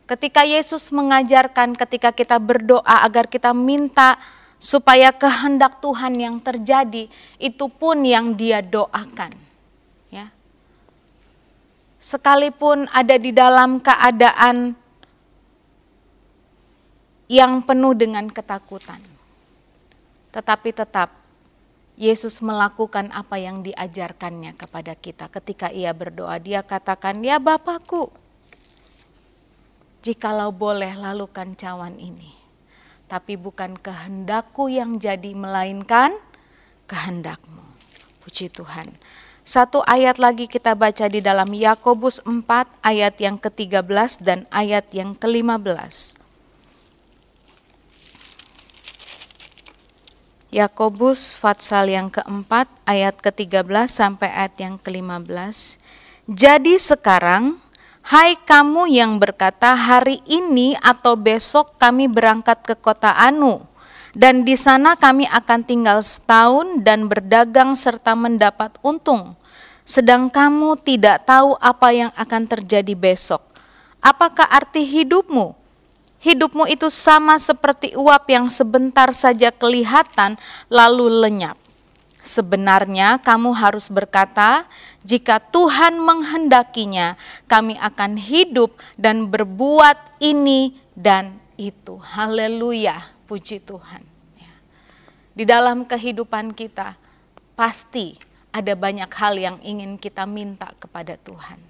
Ketika Yesus mengajarkan ketika kita berdoa agar kita minta supaya kehendak Tuhan yang terjadi, itu pun yang Dia doakan. Ya. Sekalipun ada di dalam keadaan yang penuh dengan ketakutan, tetapi tetap Yesus melakukan apa yang diajarkannya kepada kita. Ketika Ia berdoa, Dia katakan, "Ya Bapakku, jikalau boleh lalukan cawan ini, tapi bukan kehendakku yang jadi, melainkan kehendak-Mu." Puji Tuhan. Satu ayat lagi kita baca di dalam Yakobus 4 ayat yang ke-13 dan ayat yang ke-15. Yakobus pasal yang keempat ayat ke-13 sampai ayat yang ke-15. "Jadi sekarang, hai kamu yang berkata, hari ini atau besok kami berangkat ke kota Anu, dan di sana kami akan tinggal setahun dan berdagang serta mendapat untung. Sedang kamu tidak tahu apa yang akan terjadi besok. Apakah arti hidupmu? Hidupmu itu sama seperti uap yang sebentar saja kelihatan lalu lenyap. Sebenarnya kamu harus berkata, jika Tuhan menghendakinya, kami akan hidup dan berbuat ini dan itu." Haleluya, puji Tuhan. Di dalam kehidupan kita, pasti ada banyak hal yang ingin kita minta kepada Tuhan.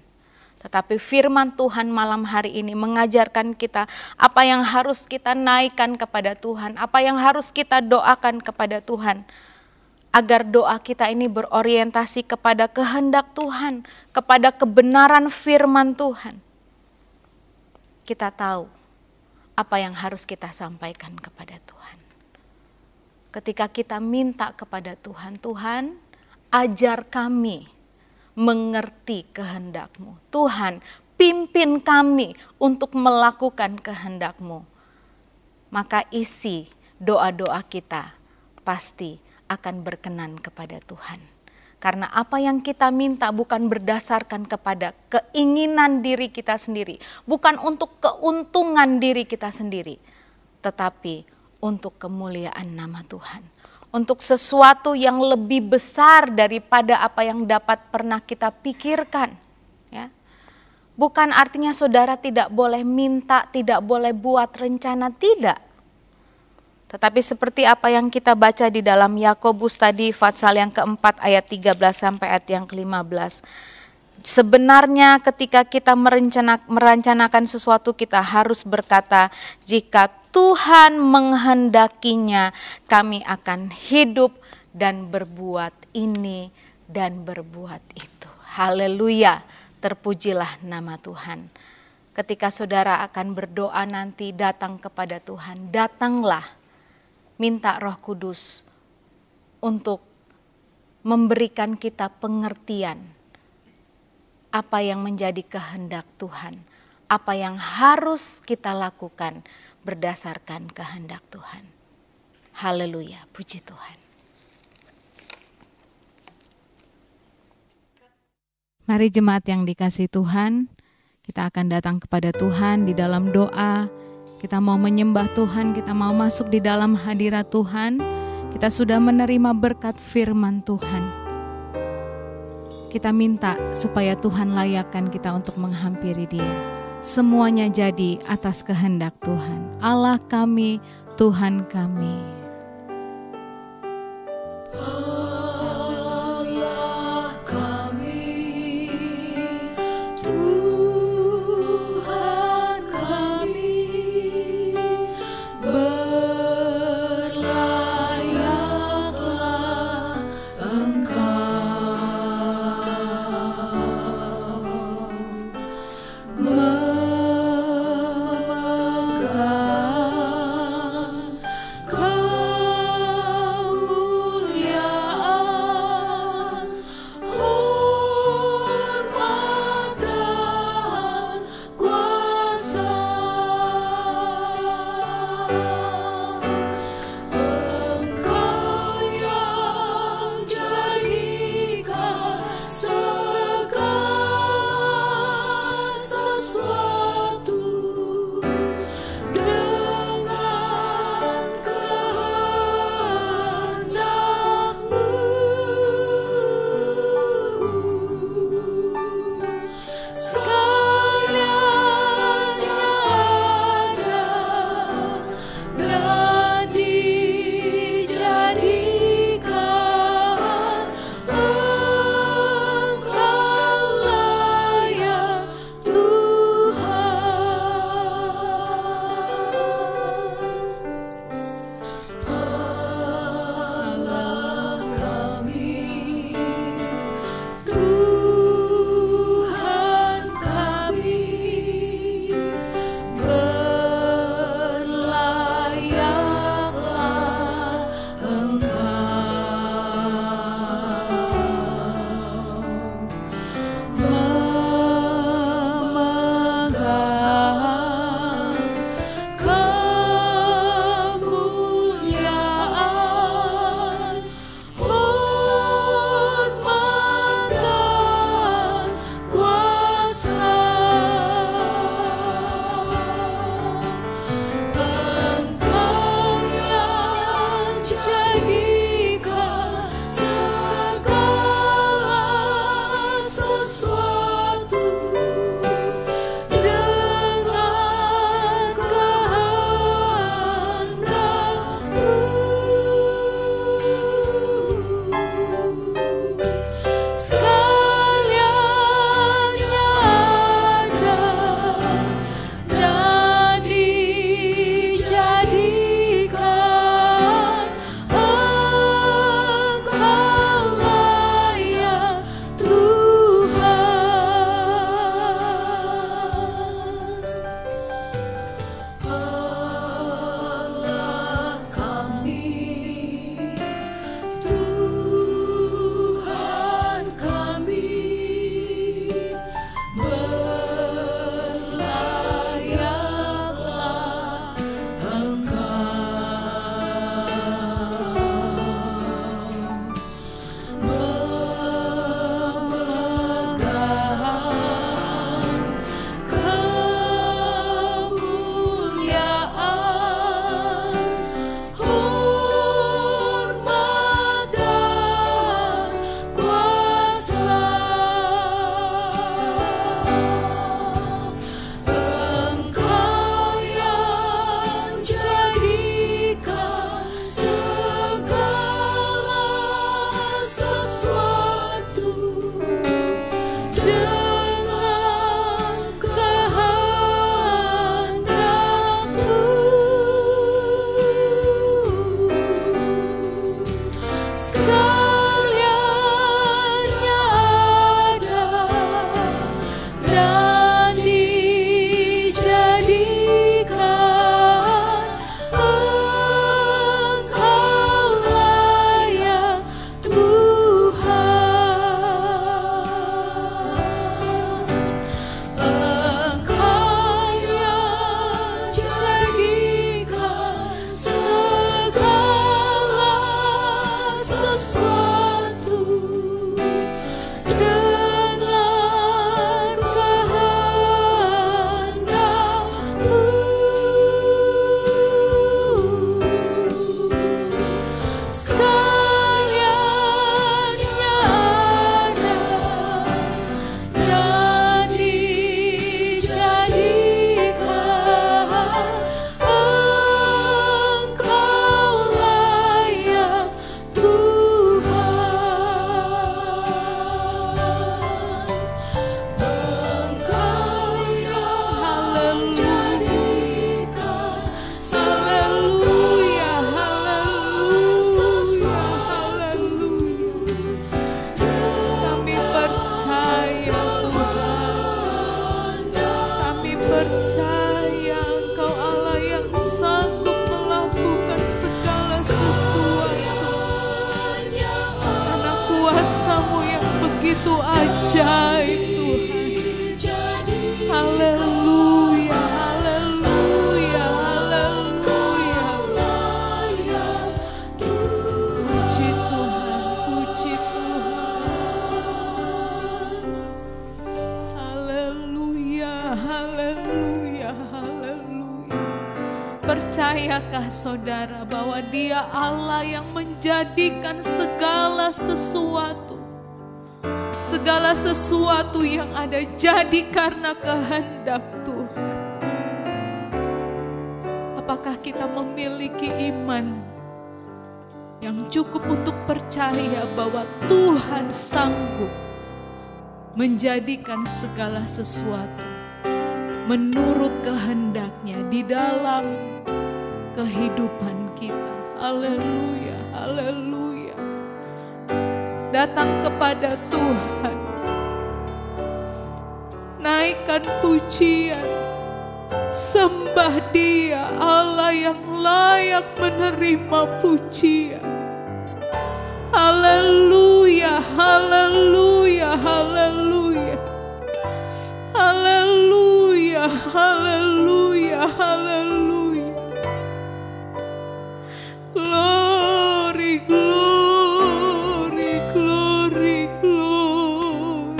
Tetapi firman Tuhan malam hari ini mengajarkan kita apa yang harus kita naikkan kepada Tuhan, apa yang harus kita doakan kepada Tuhan. Agar doa kita ini berorientasi kepada kehendak Tuhan, kepada kebenaran firman Tuhan. Kita tahu apa yang harus kita sampaikan kepada Tuhan. Ketika kita minta kepada Tuhan, "Tuhan, ajar kami mengerti kehendak-Mu. Tuhan, pimpin kami untuk melakukan kehendak-Mu." Maka isi doa-doa kita pasti akan berkenan kepada Tuhan. Karena apa yang kita minta bukan berdasarkan kepada keinginan diri kita sendiri, bukan untuk keuntungan diri kita sendiri, tetapi untuk kemuliaan nama Tuhan. Untuk sesuatu yang lebih besar daripada apa yang dapat pernah kita pikirkan. Ya. Bukan artinya saudara tidak boleh minta, tidak boleh buat rencana, tidak. Tetapi seperti apa yang kita baca di dalam Yakobus tadi, pasal yang keempat ayat 13 sampai ayat yang ke-15. Sebenarnya ketika kita merencanakan sesuatu, kita harus berkata, jika Tuhan menghendakinya, kami akan hidup dan berbuat ini dan berbuat itu. Haleluya, terpujilah nama Tuhan. Ketika saudara akan berdoa nanti, datang kepada Tuhan, datanglah, minta Roh Kudus untuk memberikan kita pengertian apa yang menjadi kehendak Tuhan, apa yang harus kita lakukan berdasarkan kehendak Tuhan. Haleluya, puji Tuhan. Mari jemaat yang dikasihi Tuhan, kita akan datang kepada Tuhan di dalam doa. Kita mau menyembah Tuhan, kita mau masuk di dalam hadirat Tuhan. Kita sudah menerima berkat firman Tuhan. Kita minta supaya Tuhan layakkan kita untuk menghampiri Dia. Semuanya jadi atas kehendak Tuhan. Allah kami, Tuhan kami. Memegang kuasa-Mu yang begitu ajaib Tuhan. Haleluya, haleluya, haleluya. Puji Tuhan, puji Tuhan. Haleluya, haleluya, haleluya. Percayakah saudara bahwa Dia Allah yang menjadikan segala sesuatu Segala sesuatu yang ada jadi karena kehendak Tuhan. Apakah kita memiliki iman yang cukup untuk percaya bahwa Tuhan sanggup menjadikan segala sesuatu menurut kehendaknya di dalam kehidupan kita. Haleluya, haleluya. Datang kepada Tuhan, naikkan pujian, sembah Dia, Allah yang layak menerima pujian. Haleluya, haleluya, haleluya. Haleluya, haleluya, haleluya. Glory, glory, glory, glory.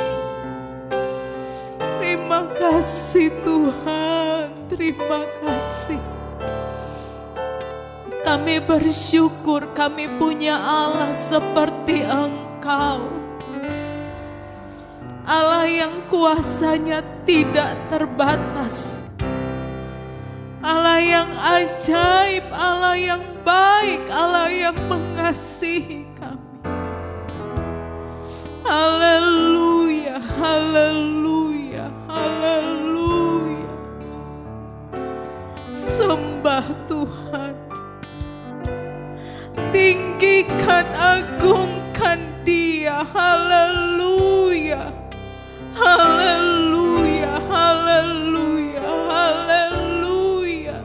Terima kasih Tuhan, terima kasih. Kami bersyukur kami punya Allah seperti Engkau. Allah yang kuasanya tidak terbatas. Allah yang ajaib, Allah yang baik, Allah yang mengasihi kami. Haleluya, haleluya, haleluya. Sembah Tuhan. Tinggikan, agungkan Dia. Haleluya. Haleluya, haleluya, haleluya.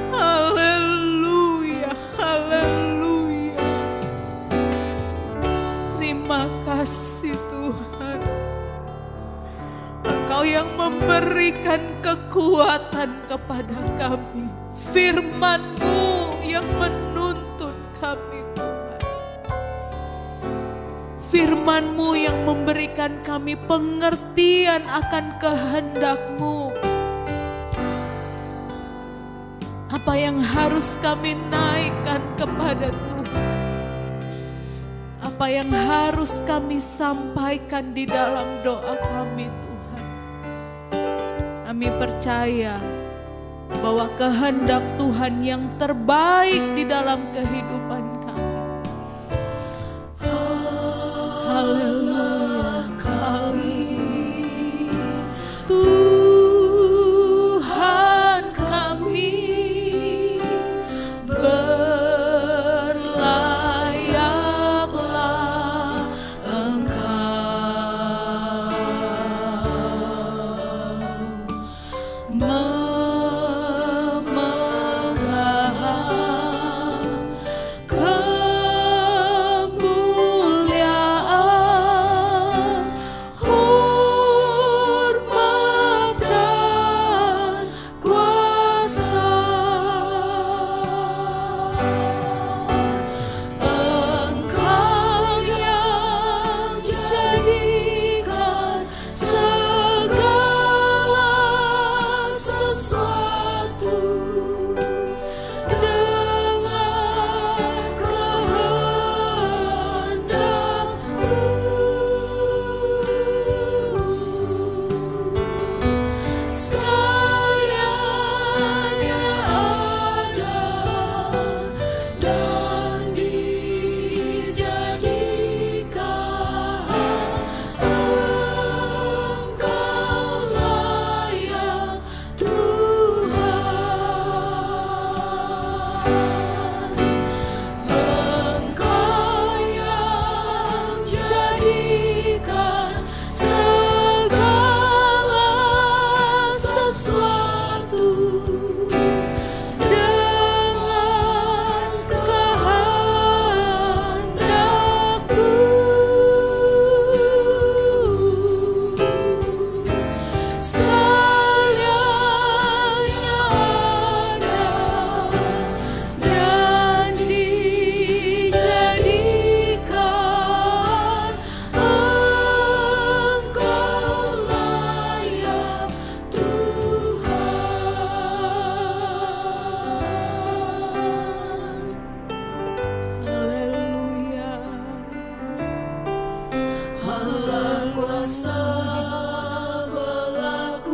Haleluya, haleluya. Terima kasih Tuhan. Engkau yang memberikan kekuatan kepada kami. Firman-Mu yang menuntun kami Tuhan. Firman-Mu yang memberikan kami pengertian akan kehendak-Mu. Apa yang harus kami naikkan kepada Tuhan. Apa yang harus kami sampaikan di dalam doa kami Tuhan. Kami percaya bahwa kehendak Tuhan yang terbaik di dalam kehidupan kami. Haleluya, kami Tuhan kami berlayaklah Engkau.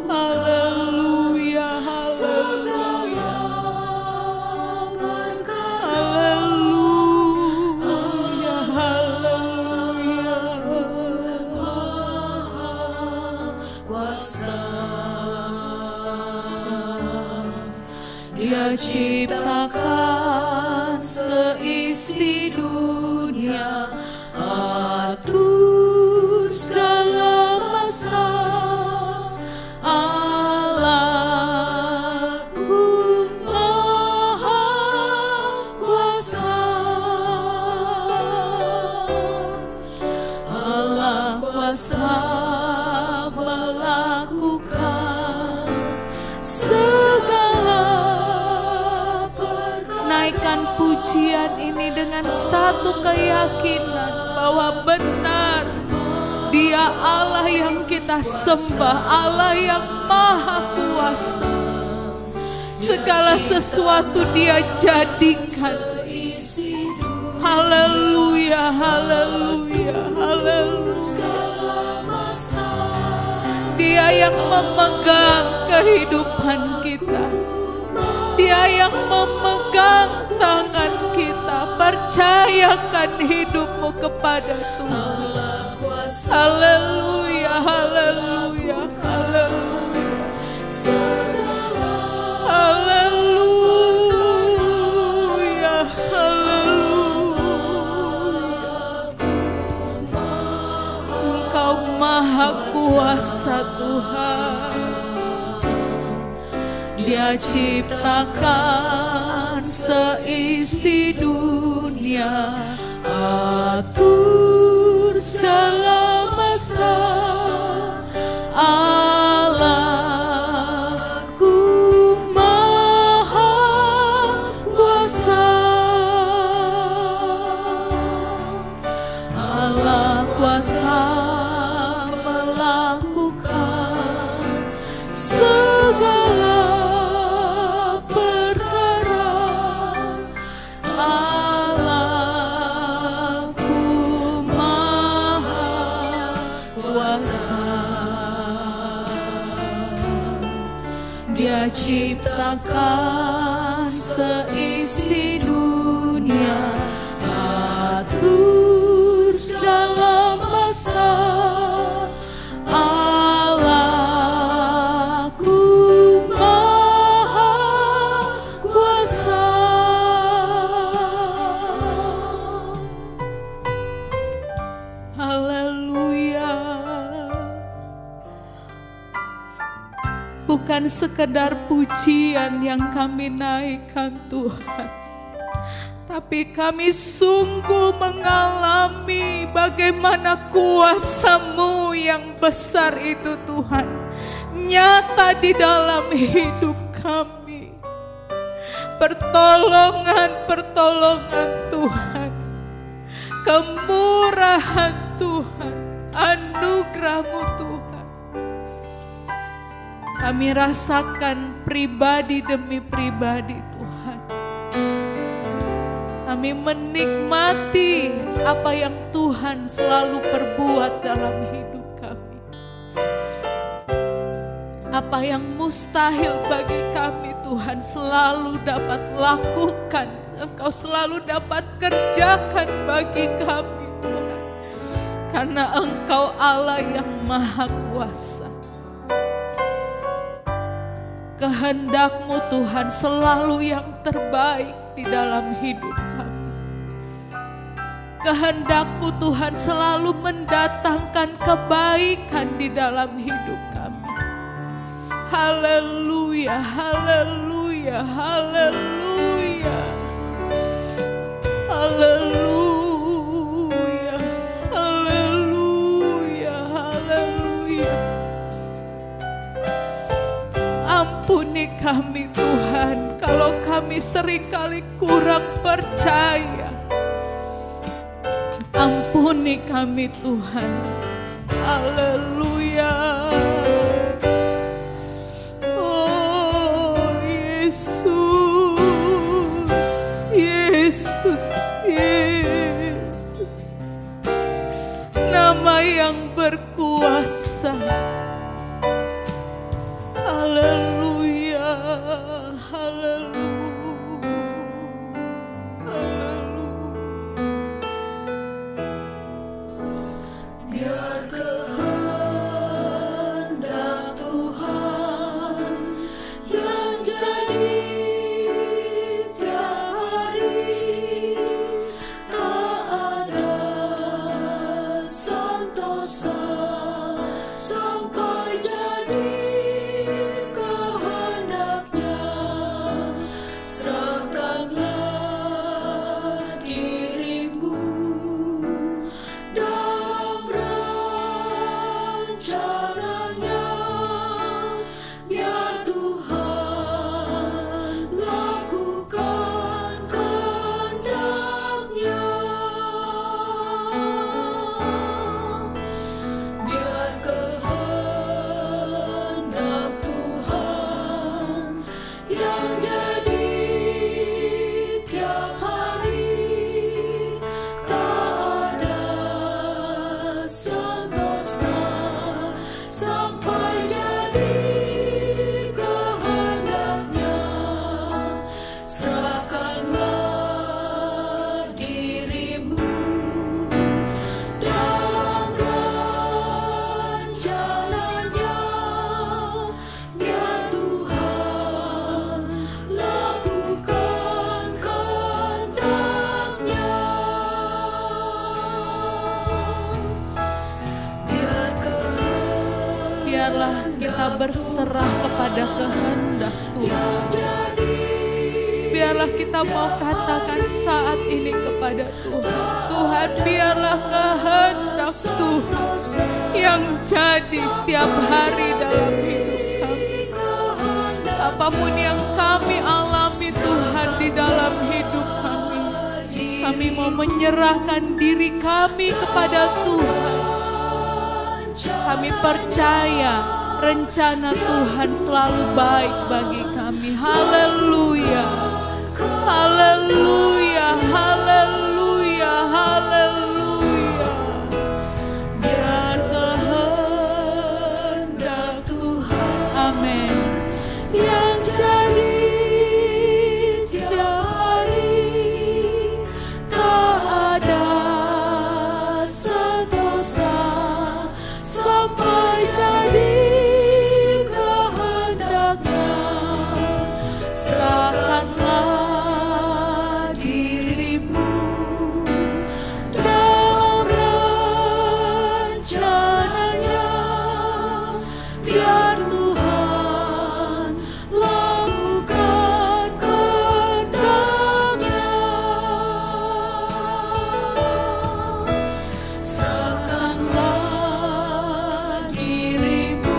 Haleluya, haleluya, haleluya, haleluya. Dia ciptakan seisi dunia, atur segala masa. Allahku Maha Kuasa, Allah kuasa melakukan segala perkara. Naikkan pujian ini dengan satu keyakinan bahwa benar Dia Allah yang kita sembah, Allah yang Maha Kuasa. Segala sesuatu Dia jadikan. Haleluya, haleluya, haleluya. Dia yang memegang kehidupan kita, Dia yang memegang tangan kita. Percayakan hidupmu kepada Tuhan. Haleluya, haleluya, haleluya. Haleluya, haleluya. Engkau Maha Kuasa Tuhan. Dia ciptakan seisi dunia, atur segala masa. Allahku Maha Kuasa, Allah kuasa melakukan segala perkara. Allahku Maha Kuasa. Dia ciptakan seisi dunia, atur segala masa. Allahku Maha Kuasa. Haleluya. Bukan sekedar pujian yang kami naikkan Tuhan, tapi kami sungguh mengalami bagaimana kuasa-Mu yang besar itu Tuhan nyata di dalam hidup kami. Pertolongan Tuhan, kemurahan Tuhan, anugerah-Mu Tuhan, kami rasakan pribadi demi pribadi Tuhan. Kami menikmati apa yang Tuhan selalu perbuat dalam hidup kami. Apa yang mustahil bagi kami Tuhan selalu dapat lakukan. Engkau selalu dapat kerjakan bagi kami Tuhan. Karena Engkau Allah yang Maha Kuasa. Kehendak-Mu Tuhan selalu yang terbaik di dalam hidup kami. Kehendak-Mu Tuhan selalu mendatangkan kebaikan di dalam hidup kami. Haleluya, haleluya, haleluya. Haleluya, haleluya, haleluya. Ampuni kami Tuhan, kalau kami seringkali kurang percaya. Ampuni kami Tuhan. Haleluya. Oh Yesus, Yesus, Yesus. Nama yang berkuasa biarlah kita berserah kepada kehendak Tuhan. Biarlah kita mau katakan saat ini kepada Tuhan, Tuhan, biarlah kehendak Tuhan yang jadi setiap hari dalam hidup kami. Apapun yang kami alami Tuhan di dalam hidup kami mau menyerahkan diri kami kepada Tuhan. Kami percaya rencana Tuhan selalu baik bagi kami. Haleluya, haleluya, haleluya, haleluya. Biar kehendak Tuhan, amin, yang jadi setiap hari. Tak ada sentosa sampai jadi kehendaknya. Serahkanlah dirimu dalam rencananya, biar Tuhan lakukan kehendaknya. Serahkanlah dirimu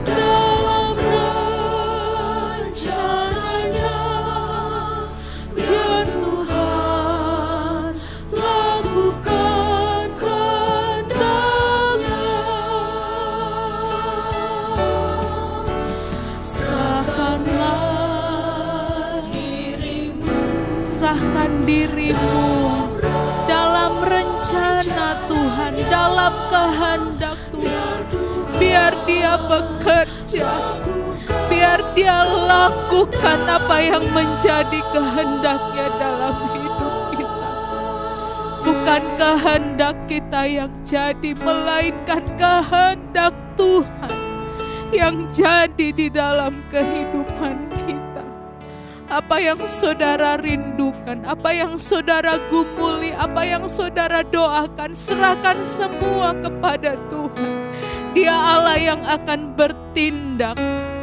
dalam rencananya, biar Tuhan lakukan kehendaknya. Serahkanlah dirimu, serahkan dirimu dalam rencana Tuhan, dalam kehendak Tuhan. Biar Dia bekerja, biar Dia lakukan apa yang menjadi kehendaknya dalam hidup kita. Bukan kehendak kita yang jadi, melainkan kehendak Tuhan yang jadi di dalam kehidupan kita. Apa yang saudara rindukan, apa yang saudara gumuli, apa yang saudara doakan, serahkan semua kepada Tuhan. Dia Allah yang akan bertindak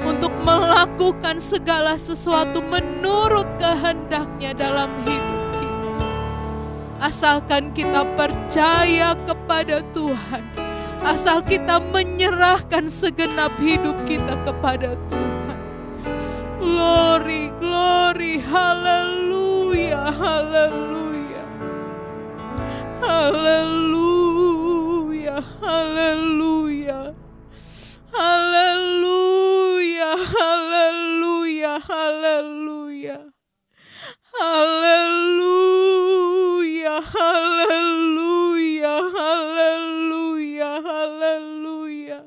untuk melakukan segala sesuatu menurut kehendaknya dalam hidup kita. Asalkan kita percaya kepada Tuhan, asal kita menyerahkan segenap hidup kita kepada Tuhan. Glory, glory, haleluya, haleluya, haleluya, haleluya, haleluya, haleluya, haleluya, haleluya, haleluya, haleluya, haleluya.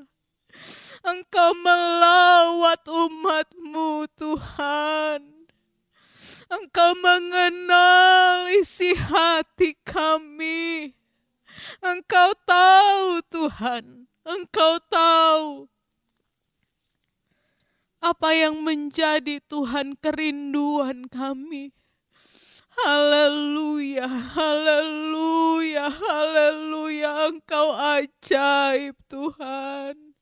Engkau melawat umat-Mu Tuhan. Engkau mengenal isi hati kami. Engkau tahu Tuhan, Engkau tahu apa yang menjadi Tuhan kerinduan kami. Haleluya, haleluya, haleluya. Engkau ajaib Tuhan.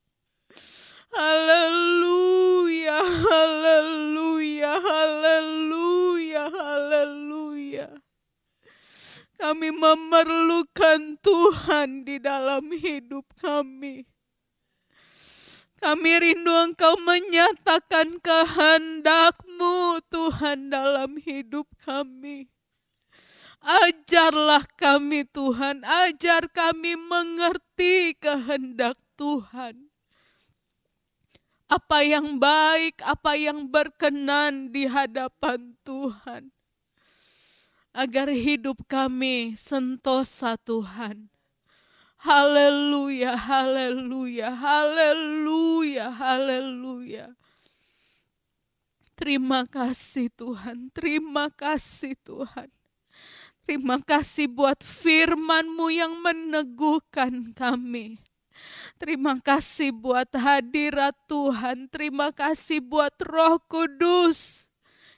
Haleluya, haleluya, haleluya, haleluya. Kami memerlukan Tuhan di dalam hidup kami. Kami rindu Engkau menyatakan kehendak-Mu Tuhan dalam hidup kami. Ajarlah kami Tuhan, ajar kami mengerti kehendak Tuhan. Apa yang baik, apa yang berkenan di hadapan Tuhan. Agar hidup kami sentosa Tuhan. Haleluya, haleluya, haleluya, haleluya. Terima kasih Tuhan, terima kasih Tuhan. Terima kasih buat firman-Mu yang meneguhkan kami. Terima kasih buat hadirat Tuhan. Terima kasih buat Roh Kudus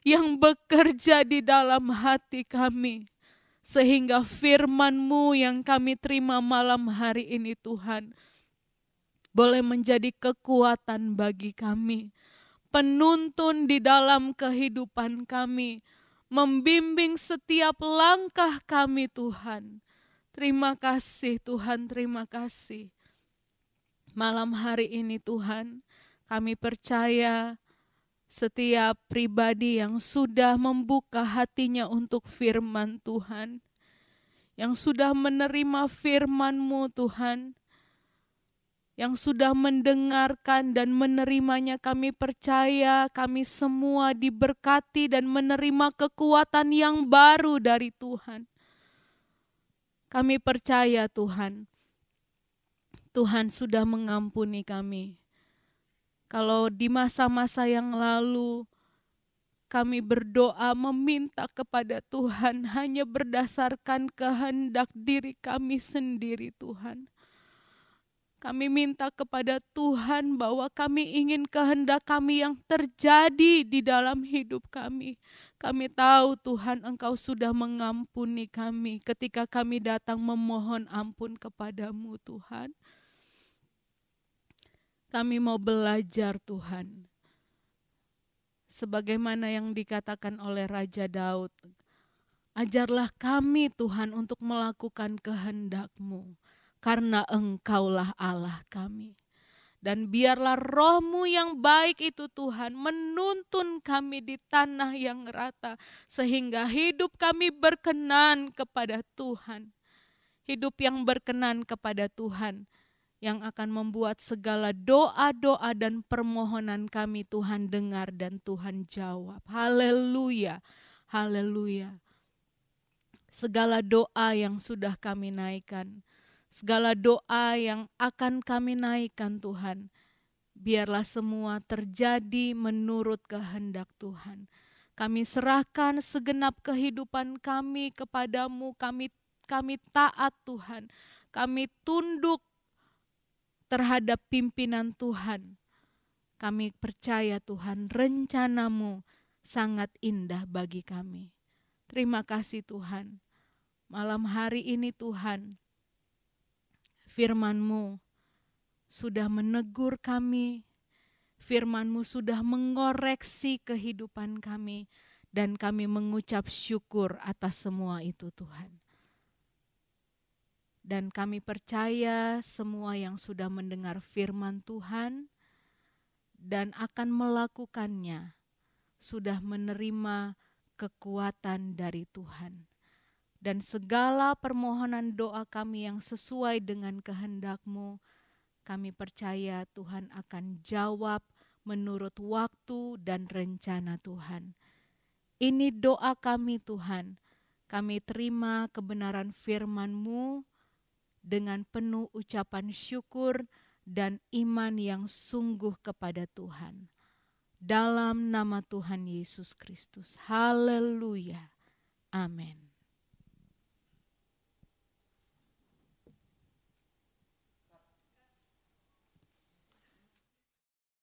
yang bekerja di dalam hati kami. Sehingga firman-Mu yang kami terima malam hari ini Tuhan boleh menjadi kekuatan bagi kami, penuntun di dalam kehidupan kami, membimbing setiap langkah kami Tuhan. Terima kasih Tuhan, terima kasih. Malam hari ini Tuhan, kami percaya setiap pribadi yang sudah membuka hatinya untuk firman Tuhan, yang sudah menerima firman-Mu Tuhan, yang sudah mendengarkan dan menerimanya, kami percaya kami semua diberkati dan menerima kekuatan yang baru dari Tuhan. Kami percaya Tuhan, Tuhan sudah mengampuni kami. Kalau di masa-masa yang lalu kami berdoa meminta kepada Tuhan hanya berdasarkan kehendak diri kami sendiri Tuhan. Kami minta kepada Tuhan bahwa kami ingin kehendak kami yang terjadi di dalam hidup kami. Kami tahu Tuhan Engkau sudah mengampuni kami ketika kami datang memohon ampun kepadamu Tuhan. Kami mau belajar Tuhan. Sebagaimana yang dikatakan oleh Raja Daud. Ajarlah kami Tuhan untuk melakukan kehendak-Mu. Karena Engkaulah Allah kami. Dan biarlah roh-Mu yang baik itu Tuhan menuntun kami di tanah yang rata. Sehingga hidup kami berkenan kepada Tuhan. Hidup yang berkenan kepada Tuhan. Yang akan membuat segala doa-doa dan permohonan kami Tuhan dengar dan Tuhan jawab. Haleluya, haleluya. Segala doa yang sudah kami naikkan, segala doa yang akan kami naikkan Tuhan, biarlah semua terjadi menurut kehendak Tuhan. Kami serahkan segenap kehidupan kami kepadamu, kami taat Tuhan, kami tunduk terhadap pimpinan Tuhan. Kami percaya Tuhan, rencana-Mu sangat indah bagi kami. Terima kasih Tuhan, malam hari ini Tuhan, firman-Mu sudah menegur kami, firman-Mu sudah mengoreksi kehidupan kami, dan kami mengucap syukur atas semua itu Tuhan. Dan kami percaya semua yang sudah mendengar firman Tuhan dan akan melakukannya sudah menerima kekuatan dari Tuhan. Dan segala permohonan doa kami yang sesuai dengan kehendak-Mu, kami percaya Tuhan akan jawab menurut waktu dan rencana Tuhan. Ini doa kami Tuhan, kami terima kebenaran firman-Mu dengan penuh ucapan syukur dan iman yang sungguh kepada Tuhan. Dalam nama Tuhan Yesus Kristus. Haleluya. Amin.